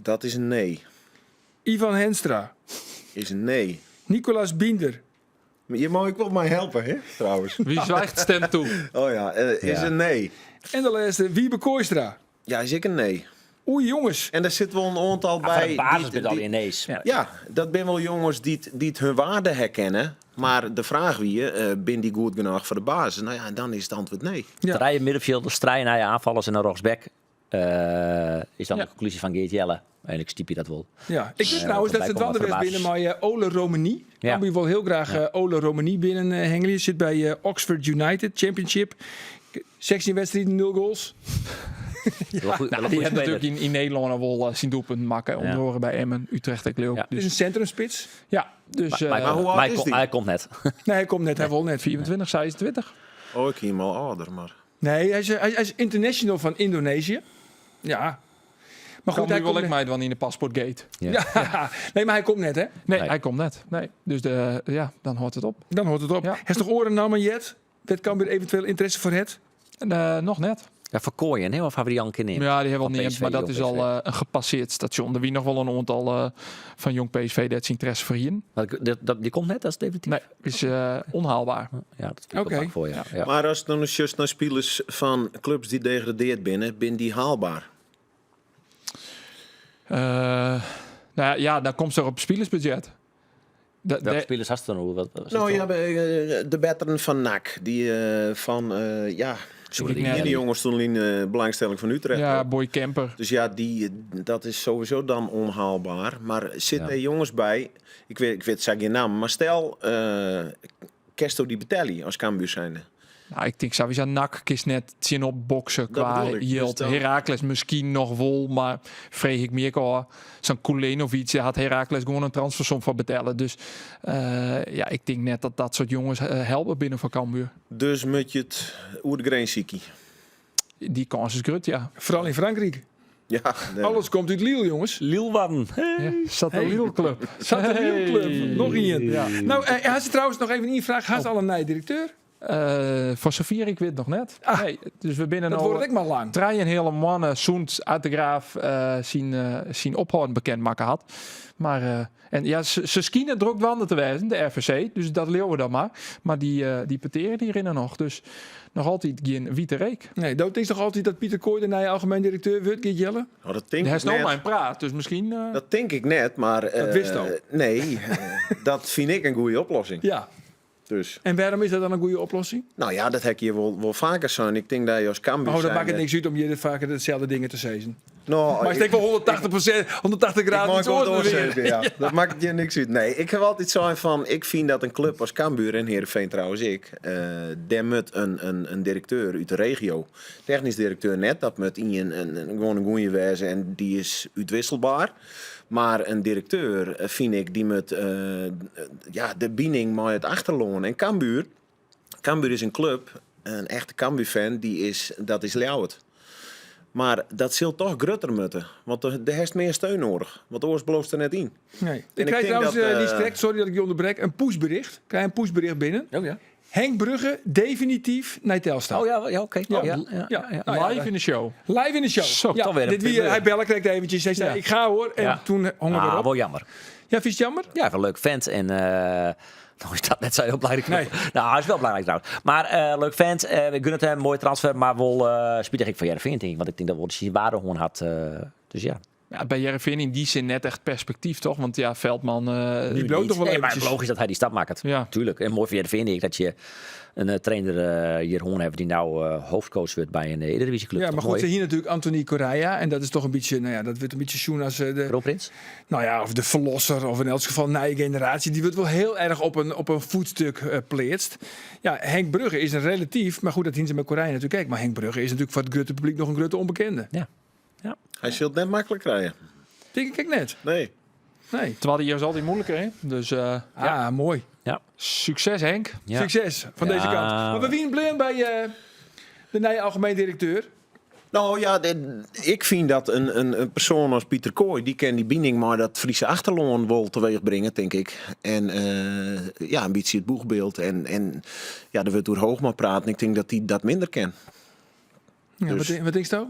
Dat is een nee. Ivan Henstra. Is een nee. Nicolas Binder. Je mag ook wel mij helpen, hè? Trouwens. Wie zwijgt stemt toe? Oh ja, is Ja. een nee. En de laatste, Wiebe Kooistra. Ja, is ik een nee. Oei, jongens. En er zit wel een aantal Van bij. de basis die- ben al die- ineens. Ja, dat zijn wel jongens die het hun waarde herkennen. Maar de vraag wie je, ben die goed genoeg voor de basis? Nou ja, dan is het antwoord nee. Ja. Ja. Rijden middenvelders, strijden naar je aanvallers en een rechtsback. Is dan Ja. de conclusie van Geert Jelle. En ik stiep je dat wel. Ja, ik weet Ja, trouwens dat dat ze het lijkt me wandelweg wat binnen maar Ole Romani. Ja. Dan wil je wel heel graag Ole Romani binnen hengelen. Je zit bij Oxford United Championship. 16 wedstrijden, 0 goals. Wel goed, wel een Die goede heeft natuurlijk speler. in Nederland wel zien doelpunten maken. Onder andere bij Emmen, Utrecht en Leeuw. Ja. Het is Dus een centrumspits. ja, dus maar hoe oud Maar is die? hij komt net. Nee, hij komt net. Hij wil net 24, 26. Oh, ik hem al ouder, maar... Nee, hij is international van Indonesië. Ja. Maar Kan goed, hij nu wel komt ik net. mij dan in de paspoortgate. Ja. Nee, maar hij komt net, hè? Nee, Nee. hij komt net. Nee. Dus dan hoort het op. Dan hoort het op. Ja. Hij is toch oren namen jet? Dat kan weer eventueel interesse voor het. En nog net. Ja, voor Kooien, hè? Of hebben die al een keer neer? Ja, die hebben Van al niet, PSV, maar dat jong is al PSV. een gepasseerd station. Er wie nog wel een aantal van jong PSV dat zijn interesse voor hier. Maar die komt net, dat is definitief. Nee, is onhaalbaar. Ja, dat vind ik Oké. wel bang voor, ja. Ja. Maar als het dan eens just naar spelers van clubs die degradeerd binnen, ben die haalbaar? Nou ja, dan komt ze er op spelersbudget. Welke spelers had je dan? Nou ja, de veteran van NAC, die van, die jongens stonden in belangstelling van Utrecht. Ja, op. Boy Kemper. Dus ja, dat is sowieso dan onhaalbaar. Maar zitten er jongens bij, ik weet zijn geen naam, maar stel Kesto die Betelli als Cambuur zijnde. Nou, ik denk sowieso NAC kiest net zien op boksen qua bedoel ik. yield. Dus dan- Heracles misschien nog wel, maar vreeg ik meer al. Zo'n Kulenovic had Heracles gewoon een transfersom van betalen. Dus ja, ik denk net dat soort jongens helpen binnen van Cambuur. Dus moet je het oer de grens ziekie. Die kans is groot, ja. Vooral in Frankrijk. Ja, Alles komt uit Lille, jongens. Lielwan. Ja, zat een Lille club. Zat een Lille club. Nog één. Ja. Nou, had ze trouwens nog even een vraag. Had ze al een nieuwe directeur? Voor Safir, ik weet het nog net. Ah, nee, dus we binnen Dat al wordt ik maar lang. drie een hele mannen Soent uit de Graaf zien ophouden bekend maken had. Maar en ja, ze schijnen druk wanden te wijzen, de RVC. Dus dat leeuwen we dan maar. Maar die peteren die erin nog. Dus nog altijd geen witte reek. Nee, dat is toch altijd dat Pieter Kooi de nieuwe algemeen directeur wordt, Geert Jelle? Oh, dat denk Hij ik is nog net. mijn praat, dus misschien... Dat denk ik net, maar... Dat wist al. Nee, dat vind ik een goede oplossing. Ja. Dus, En waarom is dat dan een goede oplossing? nou ja, dat heb je wel vaker zo. En ik denk dat je als Cambuur Oh, dat zijnde- maakt het niks uit om je vaker dezelfde dingen te zeggen. Nou, Maar ik denk wel 180 graden Ik iets maak wel oordelen weer. doorzetten, ja. Dat maakt je niks uit. Nee, ik heb altijd zo van... Ik vind dat een club als Cambuur en Heerenveen trouwens daar moet een directeur uit de regio. Technisch directeur net. Dat moet gewoon een goeie wezen en die is uitwisselbaar. Maar een directeur, vind ik, die moet de binding met het achterloon. En Cambuur is een club, een echte Cambuur-fan, dat is Ljouwert. Maar dat zult toch grutter moeten. Want er heeft meer steun nodig. Want oors belooft er net in. Nee. ik Ik krijg denk trouwens, dat, die strekt, sorry dat ik je onderbreek, een pushbericht. Ik krijg een pushbericht binnen. Oh ja. Henk Brugge definitief naar Telstar. Oh ja, oké. Ja. Ja. Nou ja, Live in de show. live in de show. Zo, ja, toch weer een dit wie, primeur. hij bellen kreeg eventjes. Hij zei, Ja. ik ga hoor. En Ja. toen hongen we Ah, erop. wel jammer. Ja, vind je het jammer? Ja, wel leuk vent. En nou is dat net zo heel belangrijk. Nee. Nou, hij is wel belangrijk trouwens. Maar leuk vent. We gunnen het hem, mooie transfer. Maar wel spietig ik van Heerenveen, denk ik. Want ik denk dat we de waarde gewoon had. Dus ja. Ja, bij Heerenveen in die zin net echt perspectief, toch? Want ja, Veldman... Die bloot toch wel Nee, maar eventjes. logisch dat hij die stap maakt. Ja. Tuurlijk. En mooi voor Heerenveen denk ik dat je een trainer hier gewoon hebt die nou hoofdcoach wordt bij een Eredivisieclub. Ja, Toch maar goed, mooi? hier natuurlijk Anthony Correa. En dat is toch een beetje, nou ja, dat wordt een beetje zoen als de, Kroonprins? nou ja, of de verlosser. Of in elk geval een nieuwe generatie. Die wordt wel heel erg op een voetstuk pleetst. Ja, Henk Brugge is een relatief, maar goed, dat zien ze met Correa natuurlijk ook. Maar Henk Brugge is natuurlijk voor het grote publiek nog een grote onbekende. Hij zult net makkelijk krijgen. Denk ik net. Nee. Nee. Terwijl die hier is altijd moeilijker, hè? Dus Ah, mooi. succes, Henk. Ja. Succes van deze Ja. kant. Maar we winnen blij bij de nieuwe algemeen directeur. Nou ja, ik vind dat een persoon als Pieter Kooi, die kan die binding maar dat Friese achterloon wel teweeg brengen, denk ik. En ja, een beetje het boegbeeld. En ja, er wordt door Hoogma praten. Ik denk dat hij dat minder kan. Ja, Dus- wat denk je nou?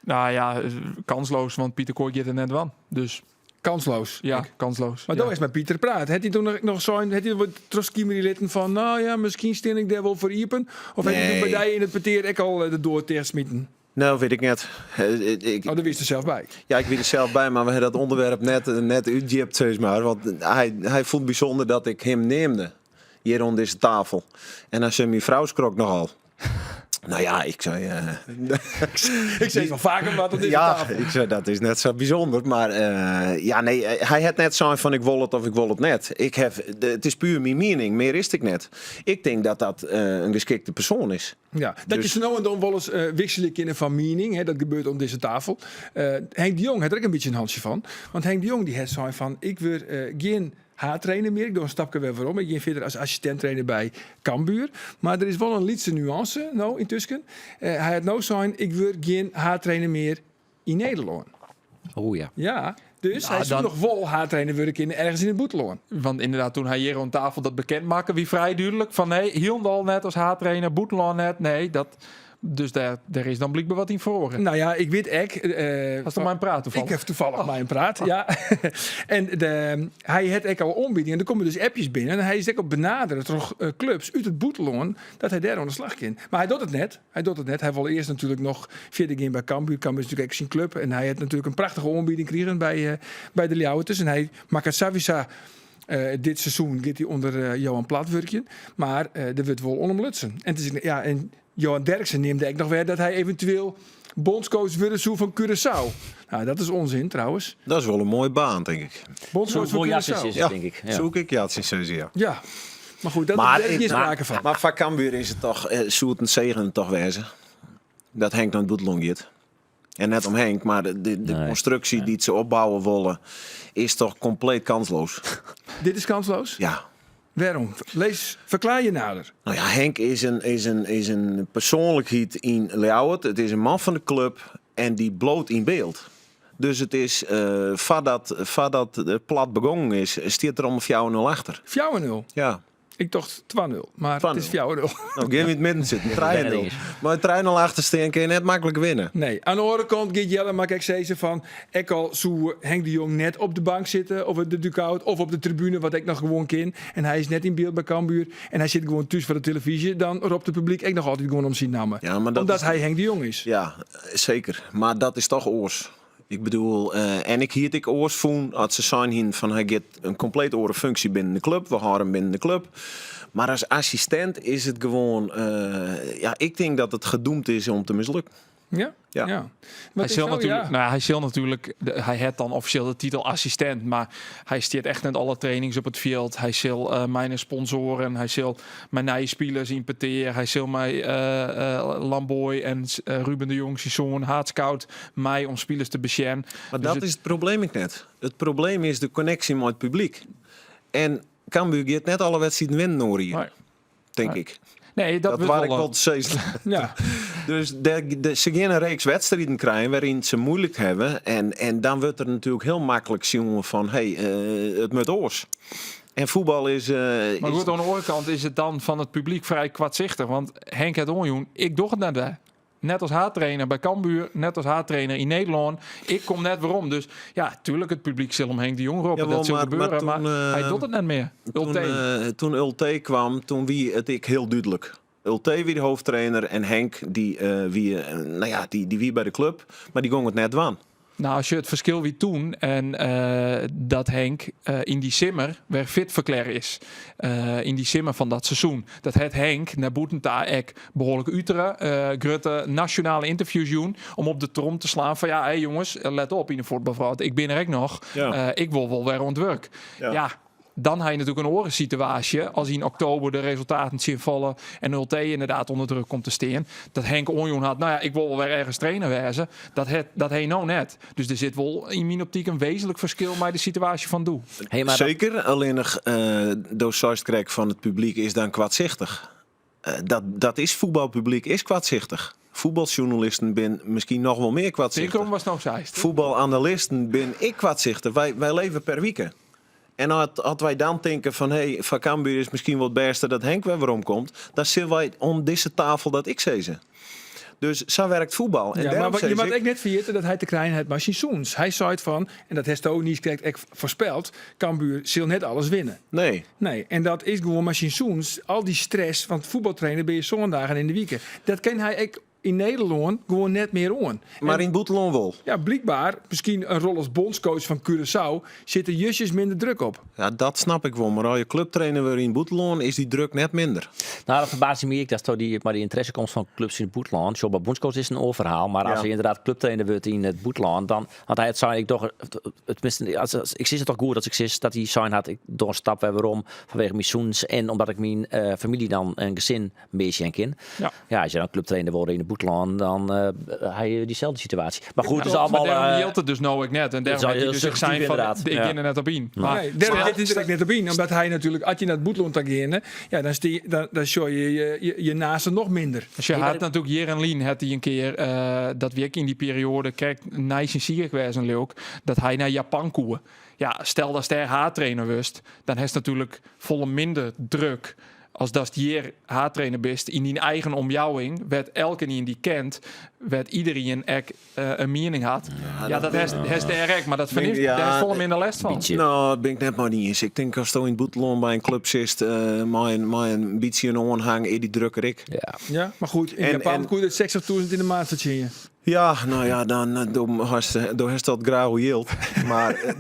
Nou ja, kansloos, want Pieter Kooi gaat er net van. Dus Kansloos. ja, kansloos. Maar ja. daar is met Pieter praat. Heeft hij toen nog zo'n, heeft hij wat Troskimeri van, nou ja, misschien steen ik daar wel voor iepen? Of heeft hij Nee. toen bij die in het peteer ik al de door tegensmieten? Nou, weet ik net. Oh, daar wist er zelf bij. Ja, ik weet er zelf bij, maar we hebben dat onderwerp net uitgejipt, zeg maar. Want hij vond bijzonder dat ik hem neemde. Hier rond deze tafel. En dan zei mijn vrouw schrok nogal. Nou ja, ik zei... Ik zeg wel vaker wat op deze ja, tafel. ik zei, dat is net zo bijzonder. Maar ja, nee, hij had net zo van ik wil het of ik wil het net. Het is puur mijn mening, meer is ik net. Ik denk dat dat een geschikte persoon is. Ja, dat Dus- je zo nou en dan wel eens wisselen kunnen van mening. Hè, dat gebeurt op deze tafel. Henk de Jong heeft er ook een beetje een handje van. Want Henk de Jong die heeft zo van, ik wil geen haartrainer meer. Ik doe een stapje weer waarom. Ik ben verder als assistent-trainer bij Cambuur. Maar er is wel een lietse nuance nou intussen. Hij had nou zijn, ik wil geen haartrainer meer in Nederland. Oeh ja. Ja, dus hij is dan- nog wel haartrainer willen ergens in het boeteloon. Want inderdaad, toen hij hier rond tafel dat bekend maakte, wie vrij duidelijk van nee, Hielendal net als haattrainer, Boetelan net, nee, dat... Dus daar is dan blijkbaar wat in verhoren. Nou ja, ik weet ek. Dat is toch mijn praat toevallig? Ik heb toevallig mijn praat, ja. En hij had ook al ombiedingen. Er komen dus appjes binnen. En hij is ook op benaderen toch clubs uit het boeteloon dat hij daar aan de slag kan. Maar hij doet het net. Hij wil eerst natuurlijk nog verder gaan bij Cambuur. Cambuur is natuurlijk ook zijn club. En hij had natuurlijk een prachtige ombieding gekregen bij de Ljouwerters. En hij maakt het Savisa. Dit seizoen gaat hij onder Johan Platwerkje. Maar er wordt wel onomlutsen. En, het is, ja, en Johan Derksen neemde ik nog weer dat hij eventueel bondscoach wilde zoeken van Curaçao. Nou, dat is onzin trouwens. Dat is wel een mooie baan, denk ik. Bondscoach Zo'n van mooi Curaçao. jasjes is het, Ja, denk ik. Ja. zoek ik. Ja, het is zozeer. Ja. Maar goed, daar is geen sprake van. Maar voor Cambuur is het toch, Soeten zegen toch wezen. Dat Henk naar het boetelong gaat. En net om Henk, maar de constructie die ze opbouwen willen, is toch compleet kansloos. Dit is kansloos? Ja. Waarom? Verklaar je nader. Nou ja, Henk is een persoonlijkheid in Leeuwarden. Het is een man van de club en die bloot in beeld. Dus het is, voordat het plat begonnen is, staat er om 4-0 achter. 4-0? Ja. Ik dacht 2-0, maar 2-0. het is 4-0. Nou, geen in het midden zitten, 3-0. Maar 3-0 achterstaan kun je net makkelijk winnen. Nee, aan de andere kant gaat Jelle, maar ik zei ze van, ik al zou Henk de Jong net op de bank zitten, of op de dugout, of op de tribune, wat ik nog gewoon ken. En hij is net in beeld bij Cambuur en hij zit gewoon thuis voor de televisie. Dan roept het publiek ik nog altijd gewoon om zijn namen. Ja, maar dat omdat is... hij Henk de Jong is. Ja, zeker. Maar dat is toch oors. Ik bedoel, en ik hield ik oors voel als ze zijn van hij gaat een compleet oren functie binnen de club. We houden hem binnen de club. Maar als assistent is het gewoon, ik denk dat het gedoemd is om te mislukken. Ja? Ja. Ja. Hij zal natuurlijk, hij heeft dan officieel de titel assistent, maar hij steert echt net alle trainings op het veld. Hij zal mijn sponsoren, hij zal mijn nieuwe spelers importeren, hij zal mij Lamboy en Ruben de Jong, zijn zoon, Hardscout, mij om spelers te beschermen. Maar dus dat is het probleem ik net. Het probleem is de connectie met het publiek. En Cambuur gaat net alle wedstrijden winnen hoor hier, Nee. denk ik. Nee, Dat wordt waar ik wel, wel te zeggen. Ja. Dus ze gaan een reeks wedstrijden krijgen waarin ze moeilijk hebben. En dan wordt er natuurlijk heel makkelijk zien van, het moet oors. En voetbal is... maar goed, aan de andere kant is het dan van het publiek vrij kwartzichtig. Want Henk het onjoen, ik doe het net bij. Net als haattrainer bij Cambuur, net als haattrainer in Nederland. Ik kom net waarom. Dus ja, tuurlijk, het publiek zal om Henk de Jong roepen. Jawel, Dat zal gebeuren, maar toen, hij doet het net meer. Toen Ulte kwam, toen wie het ik heel duidelijk. Ulte wie de hoofdtrainer en Henk die wie bij de club. Maar die ging het net waan. Nou, als je het verschil wie toen en dat Henk in die simmer weer fit verklaar is. In die simmer van dat seizoen. Dat het Henk naar Boetenta ek behoorlijk uteren. Grutte nationale interviews doen om op de trom te slaan van ja, jongens, let op in de voetbalvrouw. Ik ben er ook nog. Ja. Ik wil wel weer aan het werk. Ja. Dan heb je natuurlijk een orensituatie als hij in oktober de resultaten zien vallen en Ulte inderdaad onder druk komt te staan. Dat Henk Onjoen had, nou ja, ik wil wel weer ergens trainer wezen. Dat hij nou net. Dus er zit wel in mijn optiek een wezenlijk verschil met de situatie van Doe. Hey, maar Zeker, alleen nog doorsaarskrek van het publiek is dan kwaadzichtig. Dat is voetbalpubliek, is kwaadzichtig. Voetbaljournalisten ben misschien nog wel meer kwaadzichtig. Tinkom was nog zeist. Voetbalanalisten ben ik kwaadzichtig. Wij leven per weekend. En had wij dan denken van, van Cambuur is misschien wat beste dat Henk weer waarom komt, dan zullen wij om deze tafel dat ik ze. Dus zo werkt voetbal. En Ja, daarom maar je zei mag ik net vergeten dat hij te krijgen het machines. Hij zei het van, en dat heeft de ook niet correct voorspeld, Cambuur zal net alles winnen. Nee. En dat is gewoon machines. Al die stress van het voetbaltrainen ben je zondagen in de weekend. Dat kan hij ook in Nederland gewoon net meer aan. Maar En, in Boetelon wel. ja, blijkbaar, misschien een rol als bondscoach van Curaçao, zit er justjes minder druk op. Ja, dat snap ik wel. Maar als je clubtrainer weer in Boetelon is die druk net minder. Nou, dat verbaast me niet dat toch die interesse komt van clubs in het Boetland. Zo bij bondscoach is een overhaal, maar als hij inderdaad clubtrainer wordt in het Boetland, dan had hij het zijn ik toch ik zie het toch goed als ik zie dat hij zijn had ik door een stap waarom vanwege mijn zoons en omdat ik mijn familie dan een gezin een beetje ken. Ja, als je dan clubtrainer wordt in het Boetland, dan heb je diezelfde situatie. Maar goed, het is allemaal. Maar hield het dus nou ik net en daarom heb je dus ik zijn van ik ben er net op in. Maar Nee, dit is er net op in. Omdat hij natuurlijk, als je naar het Boetland gaat gaan, ja, dan show je naasten nog minder. Dus je had natuurlijk Jeren Lien had hij een keer dat week in die periode kijk nice en ziek geweest en leuk dat hij naar Japan koe. Ja, stel dat hij haattrainer wist, dan heeft natuurlijk volle minder druk. Als dat hier haattrainer bent in die eigen omjouwing, werd elke in die kent, werd iedereen een mening had. Ja, dat is direct, maar dat vind ik daar is volle minder last van. Nou, dat ben ik net maar niet eens. Ik denk als je in het Boetelon bij een club zit, maar een beetje een onhang, die drukker ik. Ja, maar goed, in Japan koe je 60.000 in de maand verdienen. Ja, nou ja, dan door heeft dat grauw yield. Maar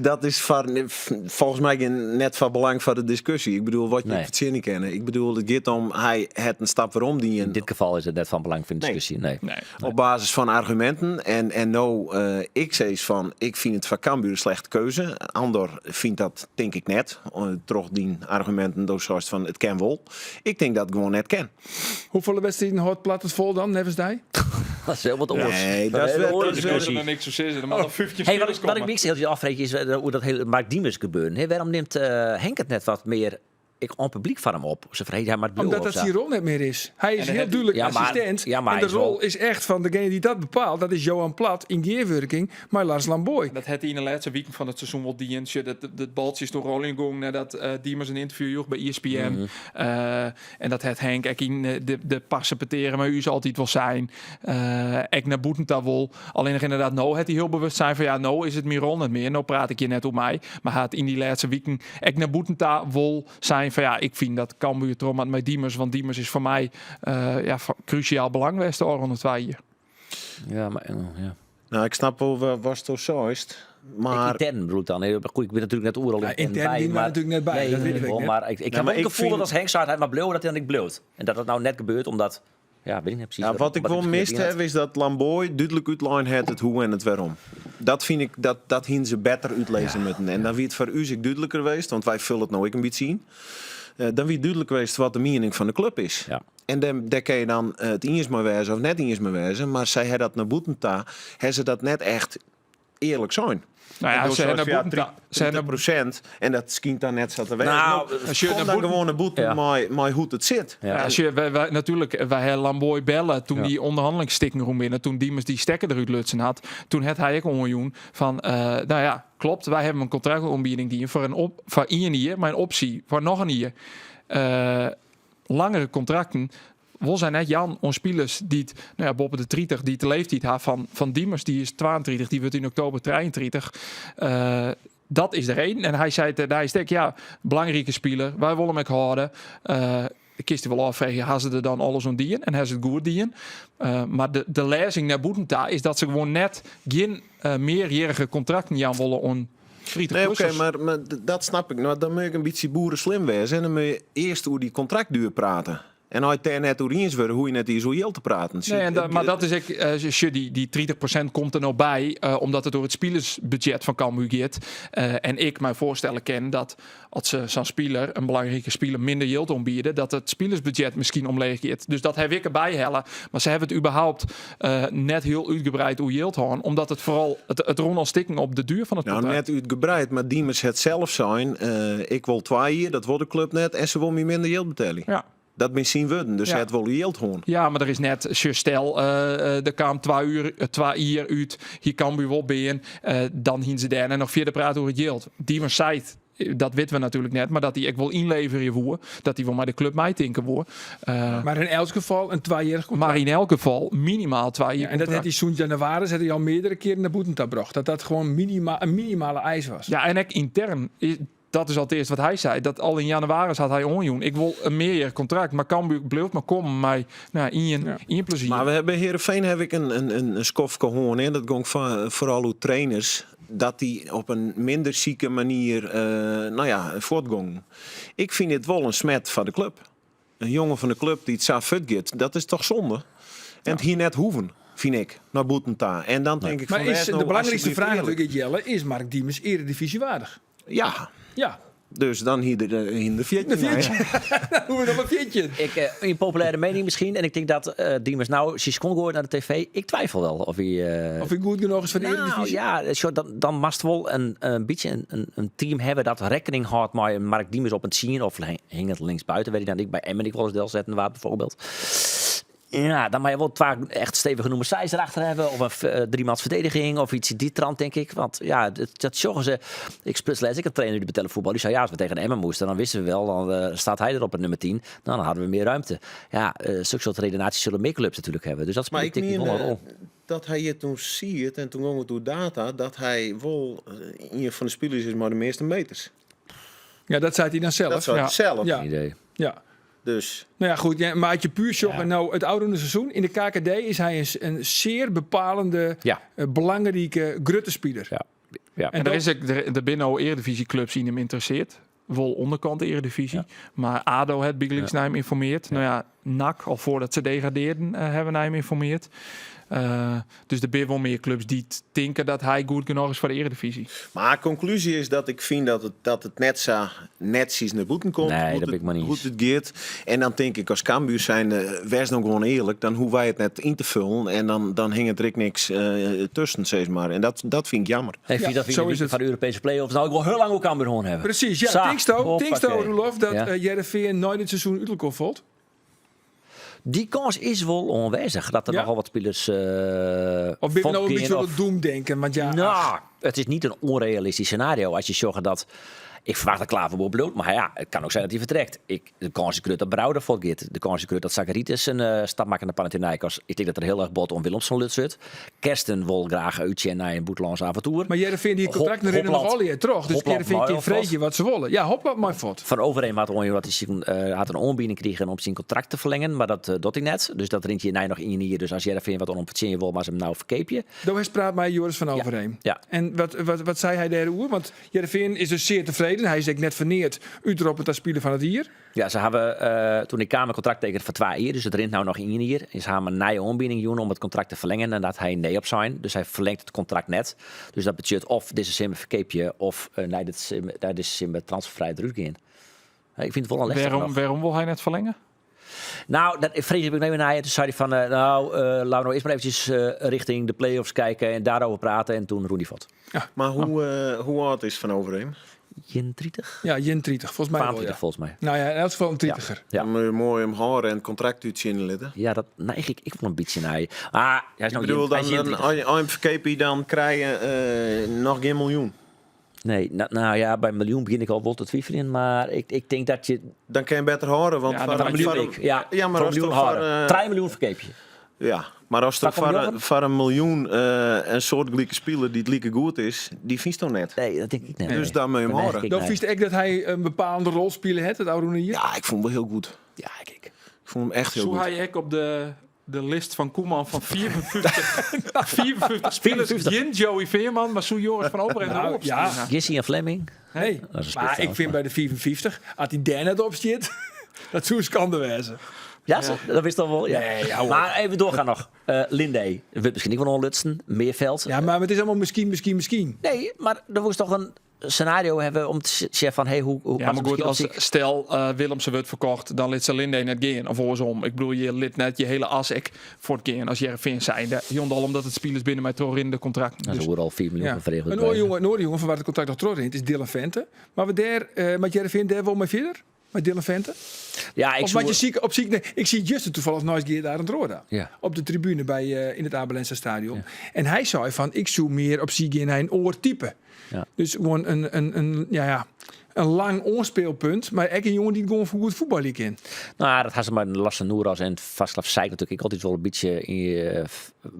dat is volgens mij net van belang voor de discussie. Ik bedoel, wat je Nee. het zin niet kennen. Ik bedoel, het gaat om, hij het een stap waarom die In dit geval is het net van belang voor de discussie. Nee. op basis van argumenten. En nou, ik zei van, ik vind het voor Cambuur een slechte keuze. Ander vindt dat, denk ik net. Toch die argumenten, door zoals van, het kan wel. Ik denk dat het gewoon net kan. Hoeveel wedstrijden houdt Plat het vol dan, nevens die? Dat is heel wat oors. Nee, dat is heel wel- oors dat is wel- discussie. niks zo zitten. Er mag nog 15 Hey, spelers wat ik komen. me heel erg afvraag is hoe dat hele Mark Diemers gebeuren. Hey, waarom neemt Henk het net wat meer on publiek van hem op? Ze vragen hij maar het Omdat of dat zo. zijn rol net meer is. Hij is En dan heel heb- duidelijk Ja, maar- assistent. ja, maar en hij de is rol wel- is echt van degene die dat bepaalt. Dat is Johan Plat in gearwerking met Lars Lamboy. Dat had hij in de laatste week van het seizoen wel die dat baltje is door rolling gegaan nadat Diemers een interview joeg bij ESPN. En dat had Henk ook in de passen peteren, maar u is altijd wel zijn. Ik naar Boetenta wel. Alleen nog inderdaad, nou had hij heel bewust zijn van ja, nou is het meer rol niet meer. Nou praat ik je net op mij. Maar hij had in die laatste weken ik naar Boetenta wel zijn van ja, ik vind dat Cambuur trom met Diemers, want Diemers is voor mij van cruciaal belang geweest de onder 2 hier. Ja, maar ja. Nou, ik snap wel was het zo is. Maar Intern bedoel ik dan. Heel goed, ik ben natuurlijk net oerol Ja, intern dienen we natuurlijk net bij, dat weet ik wel, net. maar ik heb maar ook het ik gevoel vind- dat als Henk zei hij maar bleef, dat hij dan ik bleef. En dat het nou net gebeurt omdat, ja, weet ik niet precies. ja, wat ik wel het mist verkeerd heb, is dat Lamboy duidelijk uitline had het hoe en het waarom. Dat vind ik, dat hien ze beter uitlezen moeten. En dan wie het voor u zich duidelijker geweest, want wij vullen het nou ook een beetje zien. Dan wie duidelijk geweest wat de mening van de club is. Ja. En daar kan je dan het eens maar wijzen of net eens maar wijzen. Maar zij had dat naar Boetenta, hebben ze dat net echt eerlijk zijn. Nou ja, ze hebben naar Boetenta. Ze hebben naar 30%. En dat skient dan net zo te wijzen. Nou, als je Kom naar dan Boeten- gewoon naar Boeten, Ja. maar hoe het zit. Ja. Ja, als je, wij natuurlijk, wij hebben Lamboy bellen toen Ja. die onderhandelingsstikken erom binnen, toen Diemers die stekker eruit lutsen had, toen had hij ook een miljoen van, nou ja, klopt, wij hebben een contractontbieding die voor 1 jaar, maar een optie voor nog een jaar. Langere contracten. Wel zijn net Jan, ons spelers die het, nou ja, boven de 30, die de leeftijd had van Diemers, die is 32, die wordt in oktober 33. Dat is de reden. En hij zei, daar is het, ja, belangrijke speler, wij willen hem houden. Ik kies er wel afvragen, gaan ze er dan alles aan dienen en hebben ze het goed dienen. Maar de lezing naar Boetenta is dat ze gewoon net geen meerjarige contracten Jan willen on 30 Nee, oké, plussers. maar dat snap ik. Nou, dan moet ik een beetje boeren slim wezen. En dan moet je eerst over die contractduur praten. En als je het net over eens wordt, hoe je net die zo heel te praten. Nee, maar dat is ik, die 30% komt er nou bij, omdat het door het spelersbudget van Cambuur gaat. En ik mij voorstellen ken dat als ze zo'n speler, een belangrijke speler, minder yield ontbieden, dat het spelersbudget misschien omleeg gaat. Dus dat heb ik erbij hellen. Maar ze hebben het überhaupt net heel uitgebreid hoe yield houden, omdat het vooral het rond al stikken op de duur van het Nou, contract. net uitgebreid, maar Diemers het zelf zijn. Ik wil 2 jaar, dat wordt de club net. En ze wil me minder geld betalen. Ja. Dat misschien worden, dus Ja. het wil geld gewoon. Ja, maar er is net, stel, er kwam 2 uur uit, hier Cambuur wel bij, dan hien ze daar en nog verder praten over het geld. Diemers zei het, dat weten we natuurlijk net, maar dat hij ik wil inleveren voor, dat hij wel maar de club mij tinken voor. Maar in elk geval een 2-jarig contract. Maar in elk geval minimaal 2 jaar. Ja, en dat had die Soentje Navarre had hij al meerdere keren naar Boetenta gebracht. Dat gewoon een minimale eis was. Ja, en ik intern, dat is al het eerste wat hij zei, dat al in januari had hij onjoen. Ik wil een meerjarig contract, maar Cambuur blijft maar komen maar nou, in je plezier. Maar we hebben Heerenveen heb ik een skofke gehoord. En dat ging vooral hoe trainers. Dat die op een minder zieke manier voortgong. Ik vind dit wel een smet van de club. Een jongen van de club die het zo fut gaat, dat is toch zonde? En het hier net hoeven, vind ik, naar Boetenta. En dan denk ik Maar van... is wees de nou belangrijkste alsjeblieft vraag eerlijk. natuurlijk, Jelle, is Mark Diemers eredivisie waardig? Ja, Ja, dus dan hier de vierde. hoe we nog een viertje. Ik, een populaire mening misschien. En ik denk dat Diemers nou, als je naar de tv, ik twijfel wel of hij... Of ik goed genoeg is voor de Nou eredivisie? ja, dan mast wel een beetje een team hebben dat rekening houdt met Mark Diemers op het zien. Of hing het links buiten, weet ik dan. Ik bij Emmen ik wel eens deel zetten waar bijvoorbeeld. Ja, dan moet je wel 2 echt stevige nummers 6 erachter hebben. Of een 3-mans verdediging. Of iets in die trant, denk ik. Want ja, dat zorgen ze. Ik een trainer die betellen voetbal. Die zei ja, als we tegen Emmen moesten, dan wisten we wel. Dan staat hij er op het nummer 10. Dan hadden we meer ruimte. Ja, zulke soort redenaties zullen meer clubs natuurlijk hebben. Dus dat Maar speelt ik denk ik wel een meen rol. dat hij het toen ziet en toen ging het door data dat hij wel een van de spelers is maar de meeste meters. Ja, dat zei hij dan zelf. Dat zou ja. hij zelf. Ja. Idee. Ja. Dus Nou ja, goed. Ja, maar had je puur joggen nou het oude seizoen. In de KKD is hij een zeer bepalende, Ja. Belangrijke gruttenspeler. Ja. Ja. En er is ook de binnen Eredivisieclubs die hem interesseert. Wel onderkant Eredivisie. Maar ADO het Big Leagues naar hem informeert. Nou ja, NAC, al voordat ze degradeerden, hebben naar hem informeerd. Dus er zijn wel meer clubs die denken dat hij goed genoeg is voor de Eredivisie. Maar conclusie is dat ik vind dat het net zo netjes naar boeten komt. Nee, hoe dat ben ik maar niet hoe eens. het gaat. En dan denk ik als Cambuur zijn, wees dan gewoon eerlijk. Dan hoeven wij het net in te vullen. En dan hing het er ook niks tussen, zeg maar. En dat vind ik jammer. Hey, Ja, dat zo is het. van de Europese play-offs. Nou, ik wil heel lang ook aan gewoon hebben. Precies, ja. Sa, Tinksto, hoppakee. Roelof, dat Ja. Heerenveen nooit het seizoen Utrecht valt. Die kans is wel onwijzig. Dat er Ja? nogal wat spelers... Of ben je van nou een beetje Geen op of- het doemdenken? Want ja, Nou, het is niet een onrealistisch scenario als je zorgt dat... Ik verwacht dat Klaverboer bloot, maar ja, het kan ook zijn dat hij vertrekt. De kans is groot dat Brouwer volgt. De kans is groot dat Zakaritis een stap maakt naar Panathinaikos. Ik denk dat er heel erg bot om Willemson Lutzut. Kersten wil graag uitzien naar een boetelands avontuur. maar Heerenveen die contract nog in nog Hopland. al hier terug. Dus Hopland Heerenveen kan mooi vreetje alvast. wat ze willen. Ja, Hopland maar fort. Van Overheem had hij had een aanbieding gekregen om zijn contract te verlengen, maar dat doet hij net. Dus dat rint je nog in hier. Dus als Heerenveen wat onopzien wil, maar ze hem nou verkeep je. Daar praat mij Joris van Overheem. Ja. En wat zei hij daarover? Want Heerenveen is dus zeer tevreden. Hij is ook net verneerd Utrecht het spelen van het hier. Ja, ze hebben toen die Kamer contract tekent voor 2 jaar, dus het rint nou nog 1 jaar. Is hij een nieuwe aanbieding doen om het contract te verlengen en dat hij nee op zijn. Dus hij verlengt het contract net. Dus dat betekent of deze simmer verkeep je of deze simmer transfervrij eruit gaan. Ik vind het wel een lastig. Waarom wil hij net verlengen? Nou, dat vrees ik even naar je. Toen zei hij van, laten we nou eerst maar eventjes richting de play-offs kijken en daarover praten. En toen Rooney Vot. Maar hoe oud is Van Overheem? 30? Ja, Jen 30. Volgens mij wel, 30 ja. volgens mij. Nou ja, in elk geval een 30er. Ja. Dan moet je mooi hem horen en het contract uitzien. Ja, dat neig ik wel een beetje naar je. Hij is Ik nou bedoel, hij is dan 30. als je hem verkeep, dan krijg je nog geen miljoen. Nee, nou ja, bij een miljoen begin ik al wel te twijfelen. Maar ik denk dat je... Dan kan je beter horen. Want Ja, voor dan Van een- een miljoen voor een- ik. Ja, ja, maar voor als een het miljoen voor, houden. 3 miljoen verkeep je. Ja, maar als er Waar komt die voor een miljoen een soort gelijke speler die het lieke goed is, die vies toch net. Nee, dat denk ik niet. Dus daar moet je hem Dat denk horen. ik Dan niet. vies ik dat hij een bepaalde rol spelen heeft, het oude hier. Ja, ik vond hem wel heel goed. Ja, kijk. Ik vond hem echt heel Zo goed. hij ik op de list van Koeman van 54 spelers. 54. Geen Joey Veerman, maar zo Joris van Overheem Nou, erop ja. staan. Gissie en Fleming. Nee, Dat is een maar spits ik vind bij de 54, als hij daar net op zit, dat zou schande wezen. Ja, dat wist dan wel. Ja. Nee, ja, hoor. Maar even doorgaan nog. Linde, wordt misschien niet van onlutsen. Meerveld. Ja, maar het is allemaal misschien. Nee, maar er moest toch een scenario hebben om te zeggen van... Hey, hoe Ja, maar goed, als ik... stel Willemsen wordt verkocht, dan liet ze Linde net gaan. Of andersom. Ik bedoel, je lid net je hele as ik voor het gaan als Heerenveen zijnde. Jondal omdat het spelers binnen mij toch in de contract. Nou, Dus, ze worden al 4 miljoen Ja. van verregeld. Een oorjongen van waar het contract nog terug in is Dylan Vente. Maar we daar, met Heerenveen daar wel mee verder? Met Dylan Vente? Ja, ik Of zou... wat je ziek op ziek. Nee, ik zie Justin toevallig nooit keer daar aan het Roda. Ja. Op de tribune bij in het Abelense stadion. En hij zei van ik zoek meer op ziek in een oortype. Ja. Dus gewoon een lang onspeelpunt, maar echt een jongen die gewoon goed voetballen kan. Nou, dat had ze maar Lasse Noeras en Vaslav Sijk natuurlijk ik altijd wel een beetje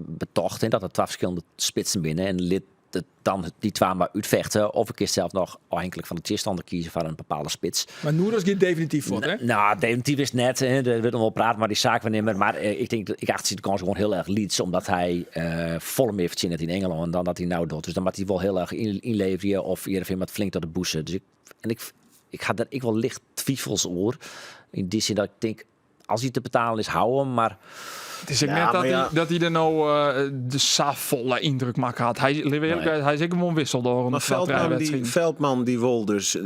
betocht. En dat er 12 verschillende spitsen binnen. En lid dan die 2 maar uitvechten. Of een keer zelf nog afhankelijk van de tegenstander kiezen voor een bepaalde spits. Maar Noeras gaat definitief voor, hè? Nou, definitief is het net. Hè. Er wordt nog wel praten, maar die zaak we nemen. Maar ik denk dat ik achter de kans gewoon heel erg Leeds, omdat hij volle meer verdient in Engeland dan dat hij nou doet. Dus dan moet hij wel heel erg inleveren of Heerenveen met flink tot de boezen. Dus ik ga daar ik wel licht twijfels over. In die zin dat ik denk, als hij te betalen is, hou hem. Maar het is ook Ja, net maar ja. dat hij er nou de saafvolle indruk maakt had. Hij is ook een wissel door Maar een Veldman die wil dus,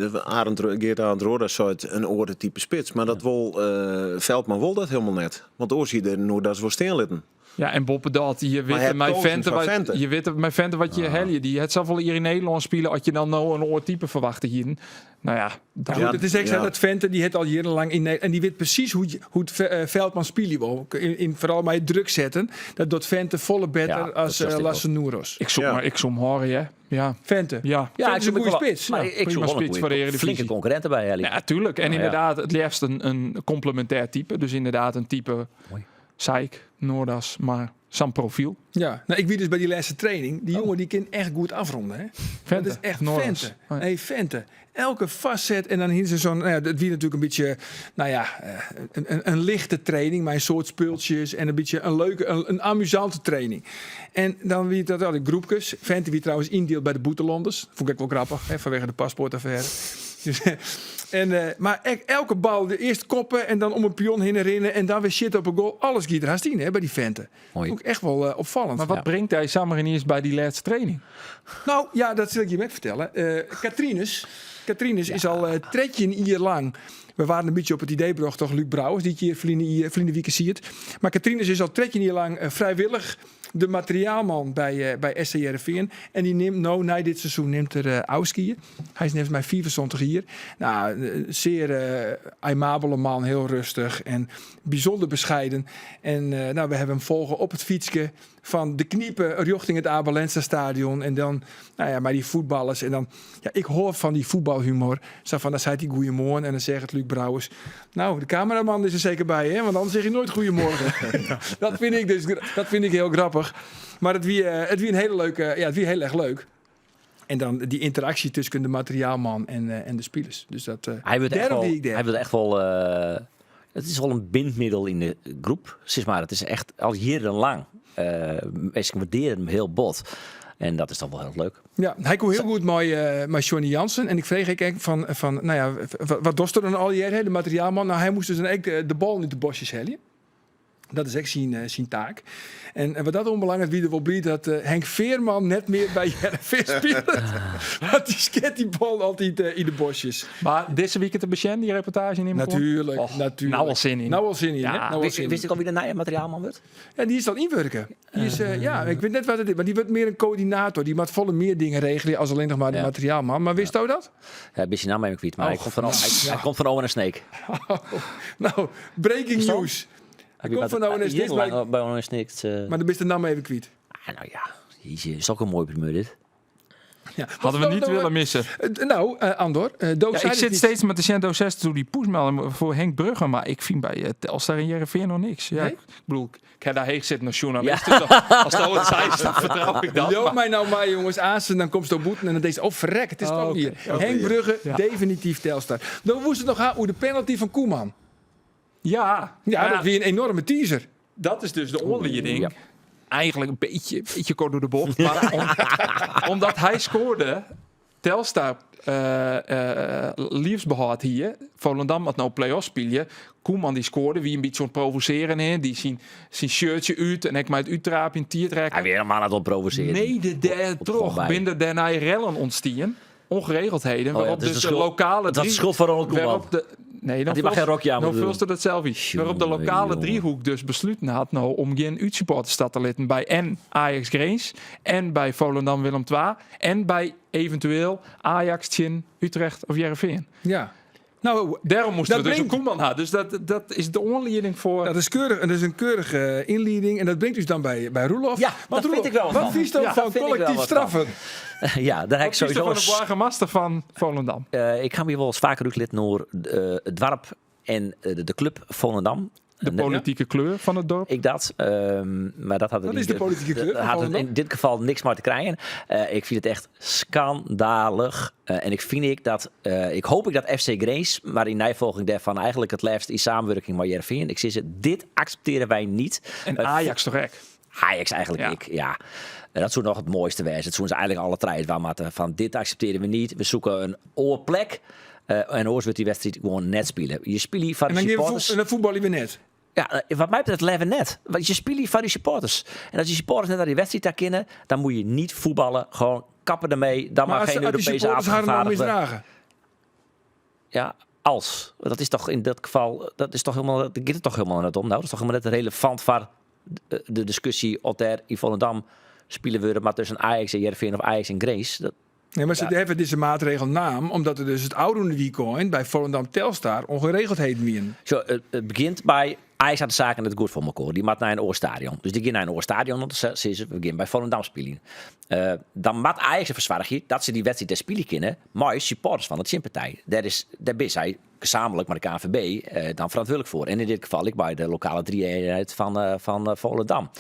Geert Arend Roda soort een oorde type spits. Maar dat wil, Veldman wil dat helemaal net. Want oors je er nou dat is voor steenlitten. Ja, en Boppe dat. Je Maar weet het mijn kozen venten van wat Vente. je weet mijn venten wat je helje. Die het zelf wel hier in Nederland spelen. Als je dan nou een oortype verwacht hier. Nou ja, dat Goed, Ja, het is echt zo ja. dat Vente die het al jarenlang in en die weet precies hoe het Veldman spelen wil. In vooral bij druk zetten. Dat doet Vente volle beter Ja, als dat is het Lasse Noeros. ik zoek Ja. maar ik zoek hem horen, ja. Ja. Vente. Ja. Vente is een ik goede wel- spits. Maar Ja, ik prima zoek wel spits een voor de goeie, Eredivisie. flinke concurrenten bij Helly. Ja, tuurlijk. En Nou ja. inderdaad, het liefst een complementair type. Dus inderdaad een type Zeik, Noordas, maar zijn profiel. Ja, nou, ik weet dus bij die laatste training, die jongen die kan echt goed afronden. Hè? Vente, Dat is echt Noordas. Vente. Oh ja. Nee, Vente. Elke facet en dan hier ze zo'n, nou ja, dat wie natuurlijk een beetje, nou ja, een lichte training, maar een soort speeltjes en een beetje een leuke, een amusante training. En dan wie dat al die groepjes. Vente wie trouwens indeelt bij de Boetelanders. Vond ik ook wel grappig, hè, vanwege de paspoortaffaire. Dus, maar elke bal, de eerste koppen en dan om een pion heen en rennen en dan weer shit op een goal. Alles giet er haast in, hè, bij die Vente. Mooi. Ook echt wel opvallend. Maar wat brengt hij samen eerst bij die laatste training? Nou ja, dat zal ik je met vertellen. Katrines is al 13 jaar lang. We waren een beetje op het idee gebracht, toch, Luc Brouwers, die hier vrienden wieken ziet. Maar Katrines is al 13 jaar lang vrijwillig de materiaalman bij SC Heerenveen. En die neemt nou, na dit seizoen, neemt er Auskiën. Hij is net mij 24 hier. Nou, zeer aimabele man, heel rustig en bijzonder bescheiden. En nou, we hebben hem volgen op het fietsje van de kniepen richting het Abelense stadion. En dan, nou ja, maar die voetballers. En dan, ja, ik hoor van die voetbalhumor. Zo van, dan zei hij goeiemorgen en dan zegt het Luc Brouwers. Nou, de cameraman is er zeker bij, hè? Want anders zeg je nooit goeiemorgen. Dat vind ik heel grappig. Maar het wie een hele leuke, ja, het wie heel erg leuk. En dan die interactie tussen de materiaalman en de spelers. Dus dat. Hij wil echt wel. Het is wel een bindmiddel in de groep. Zeg maar, het is echt al jarenlang. Ik waardeer hem heel bot. En dat is dan wel heel leuk. Ja, hij kon heel goed met Johnny Jansen. En ik vreeg ik van nou ja, wat doet er dan al die jaren, de materiaalman? Nou, hij moest dus dan de bal niet de bosjes helien. Dat is echt zijn taak. En wat dat onbelangrijk wie er wel bij dat Henk Veerman net meer bij Heerenveen speelt. Want die sket die bal altijd in de bosjes. Maar deze weekend te bekend, die reportage in Natuurlijk. Nou al zin in. Nou al zin in. Ja, hè? Nou al zin in. Wist ik al wie de nieuwe materiaalman wordt? Ja, die is al inwerken. Die is, ja, ik weet net wat het is, maar die wordt meer een coördinator. Die moet volle meer dingen regelen als alleen nog maar de materiaalman. Maar wist u dat? Ja, beetje naam heb ik niet, maar hij komt van Owen en Sneek. Nou, breaking news. Hij komt van Owen en Sneek. Bij Owen en Sneek. Maar dan is de naam even kwijt. Nou ja, jeetje, is ook een mooi primeur dit. Ja. Hadden we niet willen missen. Andor. Ik zit steeds met de Cento 6 toe die poesmelden voor Henk Brugge, maar ik vind bij Telstar en Heerenveen nog niks. Ja, Nee? ik bedoel, ik heb daar heen gezeten als journalist. Dus als dat wat zij is, dan vertrouw ik dat. Loop mij nou maar, jongens, Aasen, dan komt ze op boeten en dan deze. Oh, verrek, het is toch hier. Henk Brugge, definitief Telstar. Dan moest het nog gaan hoe de penalty van Koeman. Ja, Ja, dat weer een enorme teaser. dat is dus de onleiding. Ja. Eigenlijk een beetje kort door de bocht. Maar omdat hij scoorde, Telstar liefst behoud hier. Volendam had nou play-off spelen. Koeman die scoorde, wie een beetje zo'n provoceren in. Die zijn shirtje uit en ik mij het uittraap in tier trekken. Hij weer een man aan het provoceren. Mede der toch binnen daarna rellen ontstien. Ongeregeldheden. Waarop dus dus de de schuld- lokale dat is de schuld van Ronald Koeman. waarop de Nee, dan die mag geen rokje aan dan moeten vulst dat zelf iets. Waarop de lokale jongen. driehoek dus besloten had nou, om geen uitsupporterstad te litten bij en Ajax Grains en bij Volendam Willem II en bij eventueel Ajax, Tjen, Utrecht of Heerenveen. Ja. Nou, Daarom moesten we dat dus een brengt- Koeman hebben. Dus dat is de onleiding voor... dat is keurig. En dat is een keurige inleiding. En dat brengt dus dan bij Roelof. Ja, dat vind ik wel Wat van. vies dan Ja, van vind ik wel collectief wat straffen? Ja, daar heb ik Wat is er sowieso... van de burgemeester van Volendam? Ik ga me wel eens vaker uitlid naar het dorp en de club Volendam. De politieke kleur van het dorp? Ik dat, maar dat had Wat niet, is de politieke kleur dat van had Volendam? in dit geval niks meer te krijgen. Ik vind het echt schandalig. En ik hoop dat FC Grace, maar in nijvolging daarvan eigenlijk het liefst in samenwerking met Heerenveen. Ik zie ze, dit accepteren wij niet. En Ajax toch echt? Ajax eigenlijk, Ja. Dat zou nog het mooiste wezen. Het zou ze eigenlijk alle strijd waar van dit accepteren we niet. We zoeken een oorplek. En oors wordt die wedstrijd gewoon net spelen. Je speelt van En de dan supporters. en dan voetballen we net. Ja, wat mij betreft leven net. Want je speelt van die supporters. En als die supporters net naar die wedstrijd daar kennen, dan moet je niet voetballen. Gewoon kappen ermee. Dan Maar maar als geen die Europese supporters haar nou afgevaardigde. misdragen. Ja, als. Dat is toch in dat geval, dat is toch helemaal, dat gaat het toch helemaal net om. Nou, dat is toch helemaal net relevant voor de discussie of er in Volendam spelen we maar tussen Ajax en Heerenveen of Ajax en Grace. Dat, Nee, maar ze hebben deze maatregel naam, omdat er dus het oude weekend bij Volendam Telstar ongeregeldheden wien. zo, het begint bij Ajax had de zaken net goed voor elkaar. Die moet naar een oorstadion. Dus die gaan naar een oorstadion. Dan zeggen ze, we gaan bij Volendam spelen. Dan moet Ajax even verzorgen dat ze die wedstrijd spelen kunnen. Maar supporters van de Chimpartij. Daar is hij gezamenlijk met de KNVB dan verantwoordelijk voor. En in dit geval ik bij de lokale 3-eenheid van Volendam.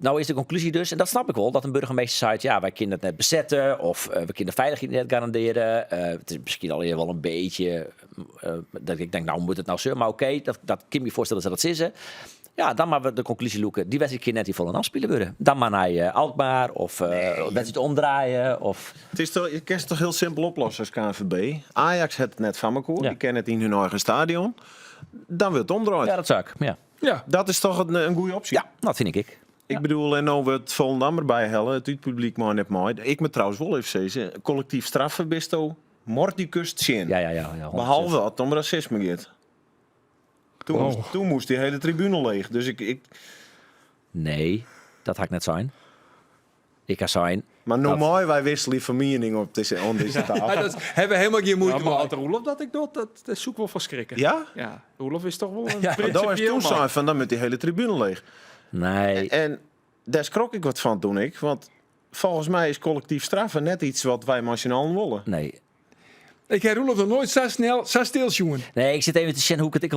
Nou is de conclusie dus, en dat snap ik wel, dat een burgemeester zei, ja, wij kunnen het net bezetten of we kunnen de veiligheid net garanderen. Het is misschien al wel een beetje, dat ik denk, nou moet het nou zo, maar oké, dat kan me voorstellen dat ze dat zeggen. Ja, dan maar we de conclusie loeken, die wedstrijd kan net die Volendam spelen worden. Dan maar naar Alkmaar of wedstrijd omdraaien. Of... Je kan het toch heel simpel oplossen als KNVB. Ajax heeft het net van elkaar, die kennen het in hun eigen stadion. Dan wil het omdraaien. Ja, dat zou ik, ja. Dat is toch een goede optie? Ja, dat vind ik. Ik bedoel, en nou we het Volendam erbij hellen, het publiek maar net mooi. Ik me trouwens wel even zeggen, collectief straffen bisto, mordicus zien. Ja. Behalve dat het om racisme gaat. Toen moest die hele tribune leeg. Dus ik... Nee, dat had ik net zijn. Ik ga zijn. Maar normaal wij wisselen van mening op deze tafel. Ja, dat hebben we helemaal geen moeite maar mee. Roelof dat ik dat zoek wel verschrikken. Ja? Ja, Roelof is toch wel een Maar daar is toen zijn van dan met die hele tribune leeg. Nee. En daar schrok ik wat van toen ik. Want volgens mij is collectief straffen net iets wat wij machinaal willen. Nee. Ik heb Roelof nog nooit zo stil jongen. Nee, ik zit even te zien hoe ik het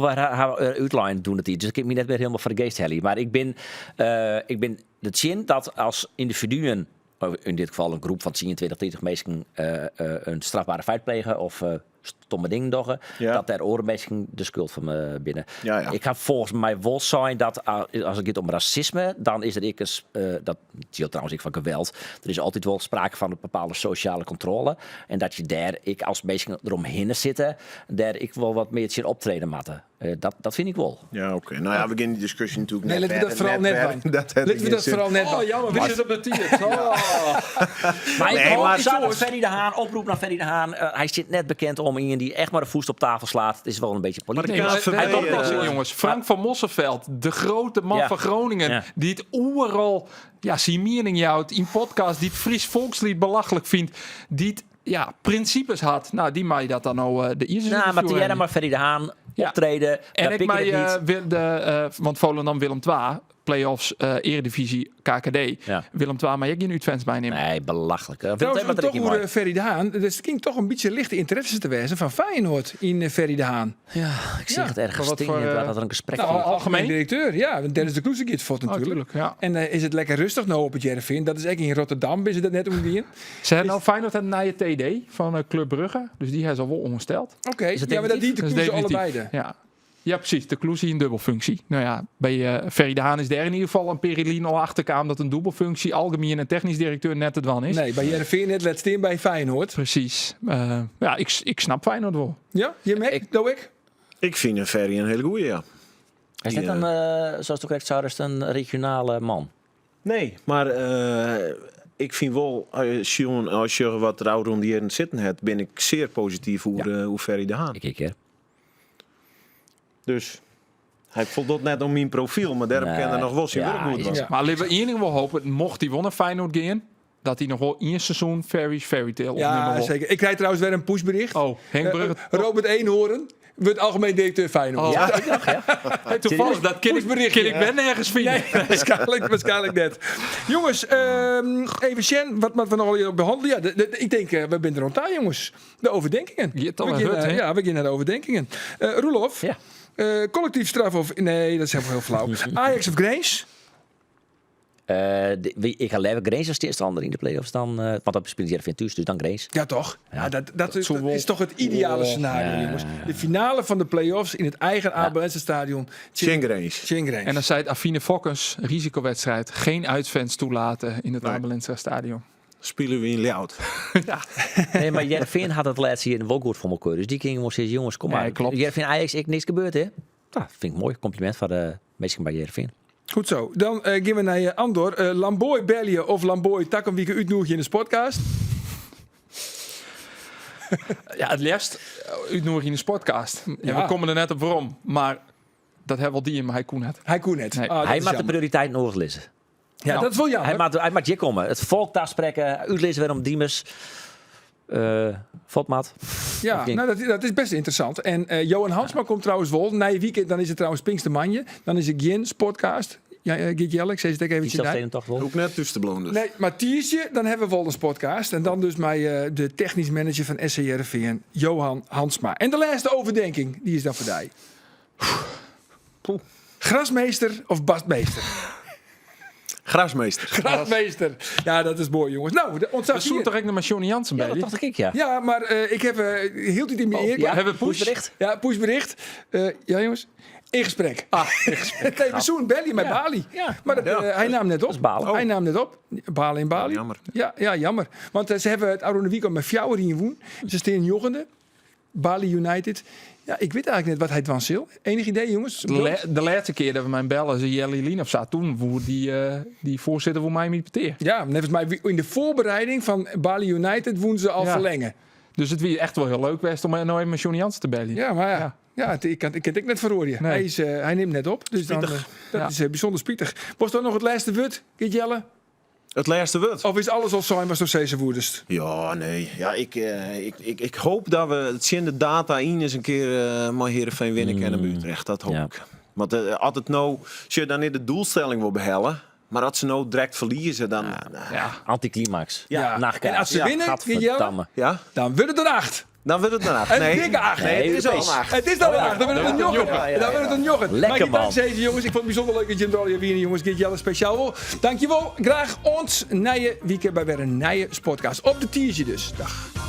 uitline doen het niet. Dus ik heb me net weer helemaal voor de geest helly. Maar ik ben het zin dat als individuen, in dit geval een groep van 22, 30 mensen, een strafbare feit plegen of stomme dingen doggen, dat daar orenmeesting de schuld van me binnen. Ja. Ik ga volgens mij wel zijn dat als het gaat om racisme, dan is er dat geldt trouwens ik van geweld. Er is altijd wel sprake van een bepaalde sociale controle en dat je daar als mensen eromheen zitten, daar ik wel wat meer zien optreden matten. Dat vind ik wel. Ja, oké. Nou ja, we beginnen die discussie natuurlijk Nee, laten we dat vooral net doen. Laten we dat vooral net doen. Oh, jammer, wie zit op de tier? Maar ik Nee, hoop maar zo dat Ferry de Haan, oproep naar Ferry de Haan. Hij zit net bekend om iemand die echt maar de voet op tafel slaat. Het is wel een beetje politiek. Nee, maar KNVB, hij komt nog eens, jongens. Frank van Mosselveld, de grote man van Groningen, die het overal zijn mening houdt in podcast, die het Fries volkslied belachelijk vindt, die het principes had. Nou, die maai dat dan nou de eerste. Nou, maar jij maar Ferry de Haan optreden. En ik maai want Volendam Willem II, play-offs, Eredivisie, KKD. Ja. Willem II, maar je geen uitfans bij nemen. Nee, belachelijk. Trouwens, toch hoe Ferry de Haan. Dus het ging toch een beetje lichte interesse te wezen van Feyenoord in Ferry de Haan. Ja, ik zie het ergens wat stingen. voor, Dat er een gesprek Nou, ging. algemeen directeur, ja. Dennis de Kloeze gaat voor natuurlijk. Ja. En is het lekker rustig nou op het Jereveen. Dat is echt in Rotterdam, is het dat net omgeen. Ze hebben nou Feyenoord een nieuwe TD van Club Brugge. Dus die hebben ze al wel omgesteld. Oké, Is het ja, maar dat die de Dat is Kloeze definitief. allebei. Ja, precies. De Kloesie in dubbelfunctie. Nou ja, bij Ferry de Haan is daar in ieder geval een Perilien al achterkwam dat een dubbelfunctie algemeen en technisch directeur net het wan is. Nee, bij Jereveen net let steen bij Feyenoord. Precies. Ik snap Feyenoord wel. Ja, je merkt, doe ik. Ik vind een Ferry een hele goeie, ja. Is dit zoals het correct zou, is het een regionale man? Nee, maar ik vind wel, als je wat er rond die heren zitten hebt, ben ik zeer positief hoe Ferry de Haan. Ik hè. Dus hij voldoet net om mijn profiel, maar daarom kan er nog wel zijn werk goed was. Ja. Maar laten we één ding wel hopen, mocht hij wel naar Feyenoord gaan, dat hij nog wel één seizoen Fairy Tale opnemen Ja, wil. zeker. Ik krijg trouwens weer een pushbericht. Oh, Henk Brugge. Robert Eenhoorn wordt algemeen directeur Feyenoord. Oh. Ja, Hey, toevallig, dat ken ik ben nergens vinden. nee, waarschijnlijk net. Jongens, even Sjen, wat we nog al behandelen. Ja, ik denk, we zijn er rond aan, jongens. De overdenkingen. Je toch een hut, hè? Ja, we beginnen naar de overdenkingen. Roelof, Ja. collectief straf of... Nee, dat is helemaal heel flauw. Ajax of Grace? Ik ga liever Grace als tegenstander in de play-offs dan... want dat speelt Jereveen thuis, dus dan Grace. Ja, toch? Ja, dat zo is toch het ideale scenario, Ja. jongens. De finale van de play-offs in het eigen Abelense stadion. Chingrace. En dan zei het Affine Fokkens, risicowedstrijd, geen uitfans toelaten in het Abelense stadion. Spelen we in Ljout. Nee, maar Jereveen had het laatste hier wel goed voor elkaar. Dus die gingen gewoon zeggen, jongens, kom maar. Nee, klopt. Jereveen Ajax, niks gebeurd, hè? Nou, vind ik mooi. Compliment van de mensen bij Jereveen. Goed zo. Dan gaan we naar Andor. Lamboy België of Lamboy Takkenwieke uitnodig in de podcast. Ja, het liefst uitnodiging in de sportcast. Ja. Ja. We komen er net op waarom, maar dat hebben wel die in, maar hij kon het. Hij kon net. Nee. Ah, dat Hij is maakt de jammer. prioriteit nodig lezen. Ja, dat is wel jammer. Hij maakt je komen. Het volk daar spreken, uitlezen weer om Diemers. Fotmaat. Ja, Oké. nou, dat is best interessant. En Johan Hansma komt trouwens wel. Na je weekend, dan is het trouwens Pinkstermanje. Dan is het Gins podcast. Ja, Giet Jelle, ik zei het even. Die zelfsteden toch wel. Ook net tussen de blonden. Nee, maar Tiersje, dan hebben we wel een podcast. En dan dus mij de technisch manager van SC Heerenveen, Johan Hansma. En de laatste overdenking, die is dan voor jou. Grasmeester of Bastmeester? Grasmeester. Grasmeester. Ja, dat is mooi, jongens. Nou, ons Dat zoekt toch echt naar Johnny Jansen Ja, bij dat dacht ik, ja. Ja, maar ik heb heel dit in mijn eer. Ja, hebben we push? pushbericht? Ja, pushbericht. Ja, jongens. In gesprek. Nee, we zoen Belly met Bali. Ja. Maar hij nam net op. is balen. Hij nam net op. Balen in Bali. Jammer. Ja, jammer. Want ze hebben het Oude Weekend met Fjouwer in woen. Ze staan joggende. Bali United. Ja, ik weet eigenlijk net wat hij het was, Sil. Enig idee, jongens? De laatste keer dat we mijn bellen, ze Jelly Lien of zo, toen woer die voorzitter voor mij niet peteer. Ja, net als mij in de voorbereiding van Bali United woen ze al Ja. verlengen. Dus het was echt wel heel leuk geweest om nou even met Johnny Jansen te bellen. Ja, maar ik kan het net verhoren. Nee. Hij neemt net op. Dus dan, dat Ja. is bijzonder spietig. Was dan nog het laatste woord, Giet Jelle? Het laatste woord. Of is alles al zijn was door deze woedest? Ja, nee. Ja, ik hoop dat we het zien de data in eens een keer maar Heerenveen winnen kennen bij Utrecht. Dat hoop Ja. ik. Want altijd nou, als je dan niet de doelstelling wil behellen, maar als ze nou direct verliezen, dan... Anticlimax. Ja. Nachtkaas. En als ze winnen, Gadverdamme. Ja, Dan wordt het een 8. dan wordt het een 8. Een dikke 8. Nee, het is al Europees. een 8. Het is dan een 8. Dan wordt het een jochen. Ja, ja, Dan wordt het een jochen. Lekker, man. Dankzij jongens. Ik vond het bijzonder leuk dat je hem er weer jongens. Giet Jelle speciaal wel. Dankjewel. Graag ons nieuwe weekend bij weer een nieuwe podcast. Op de Tiertje dus. Dag.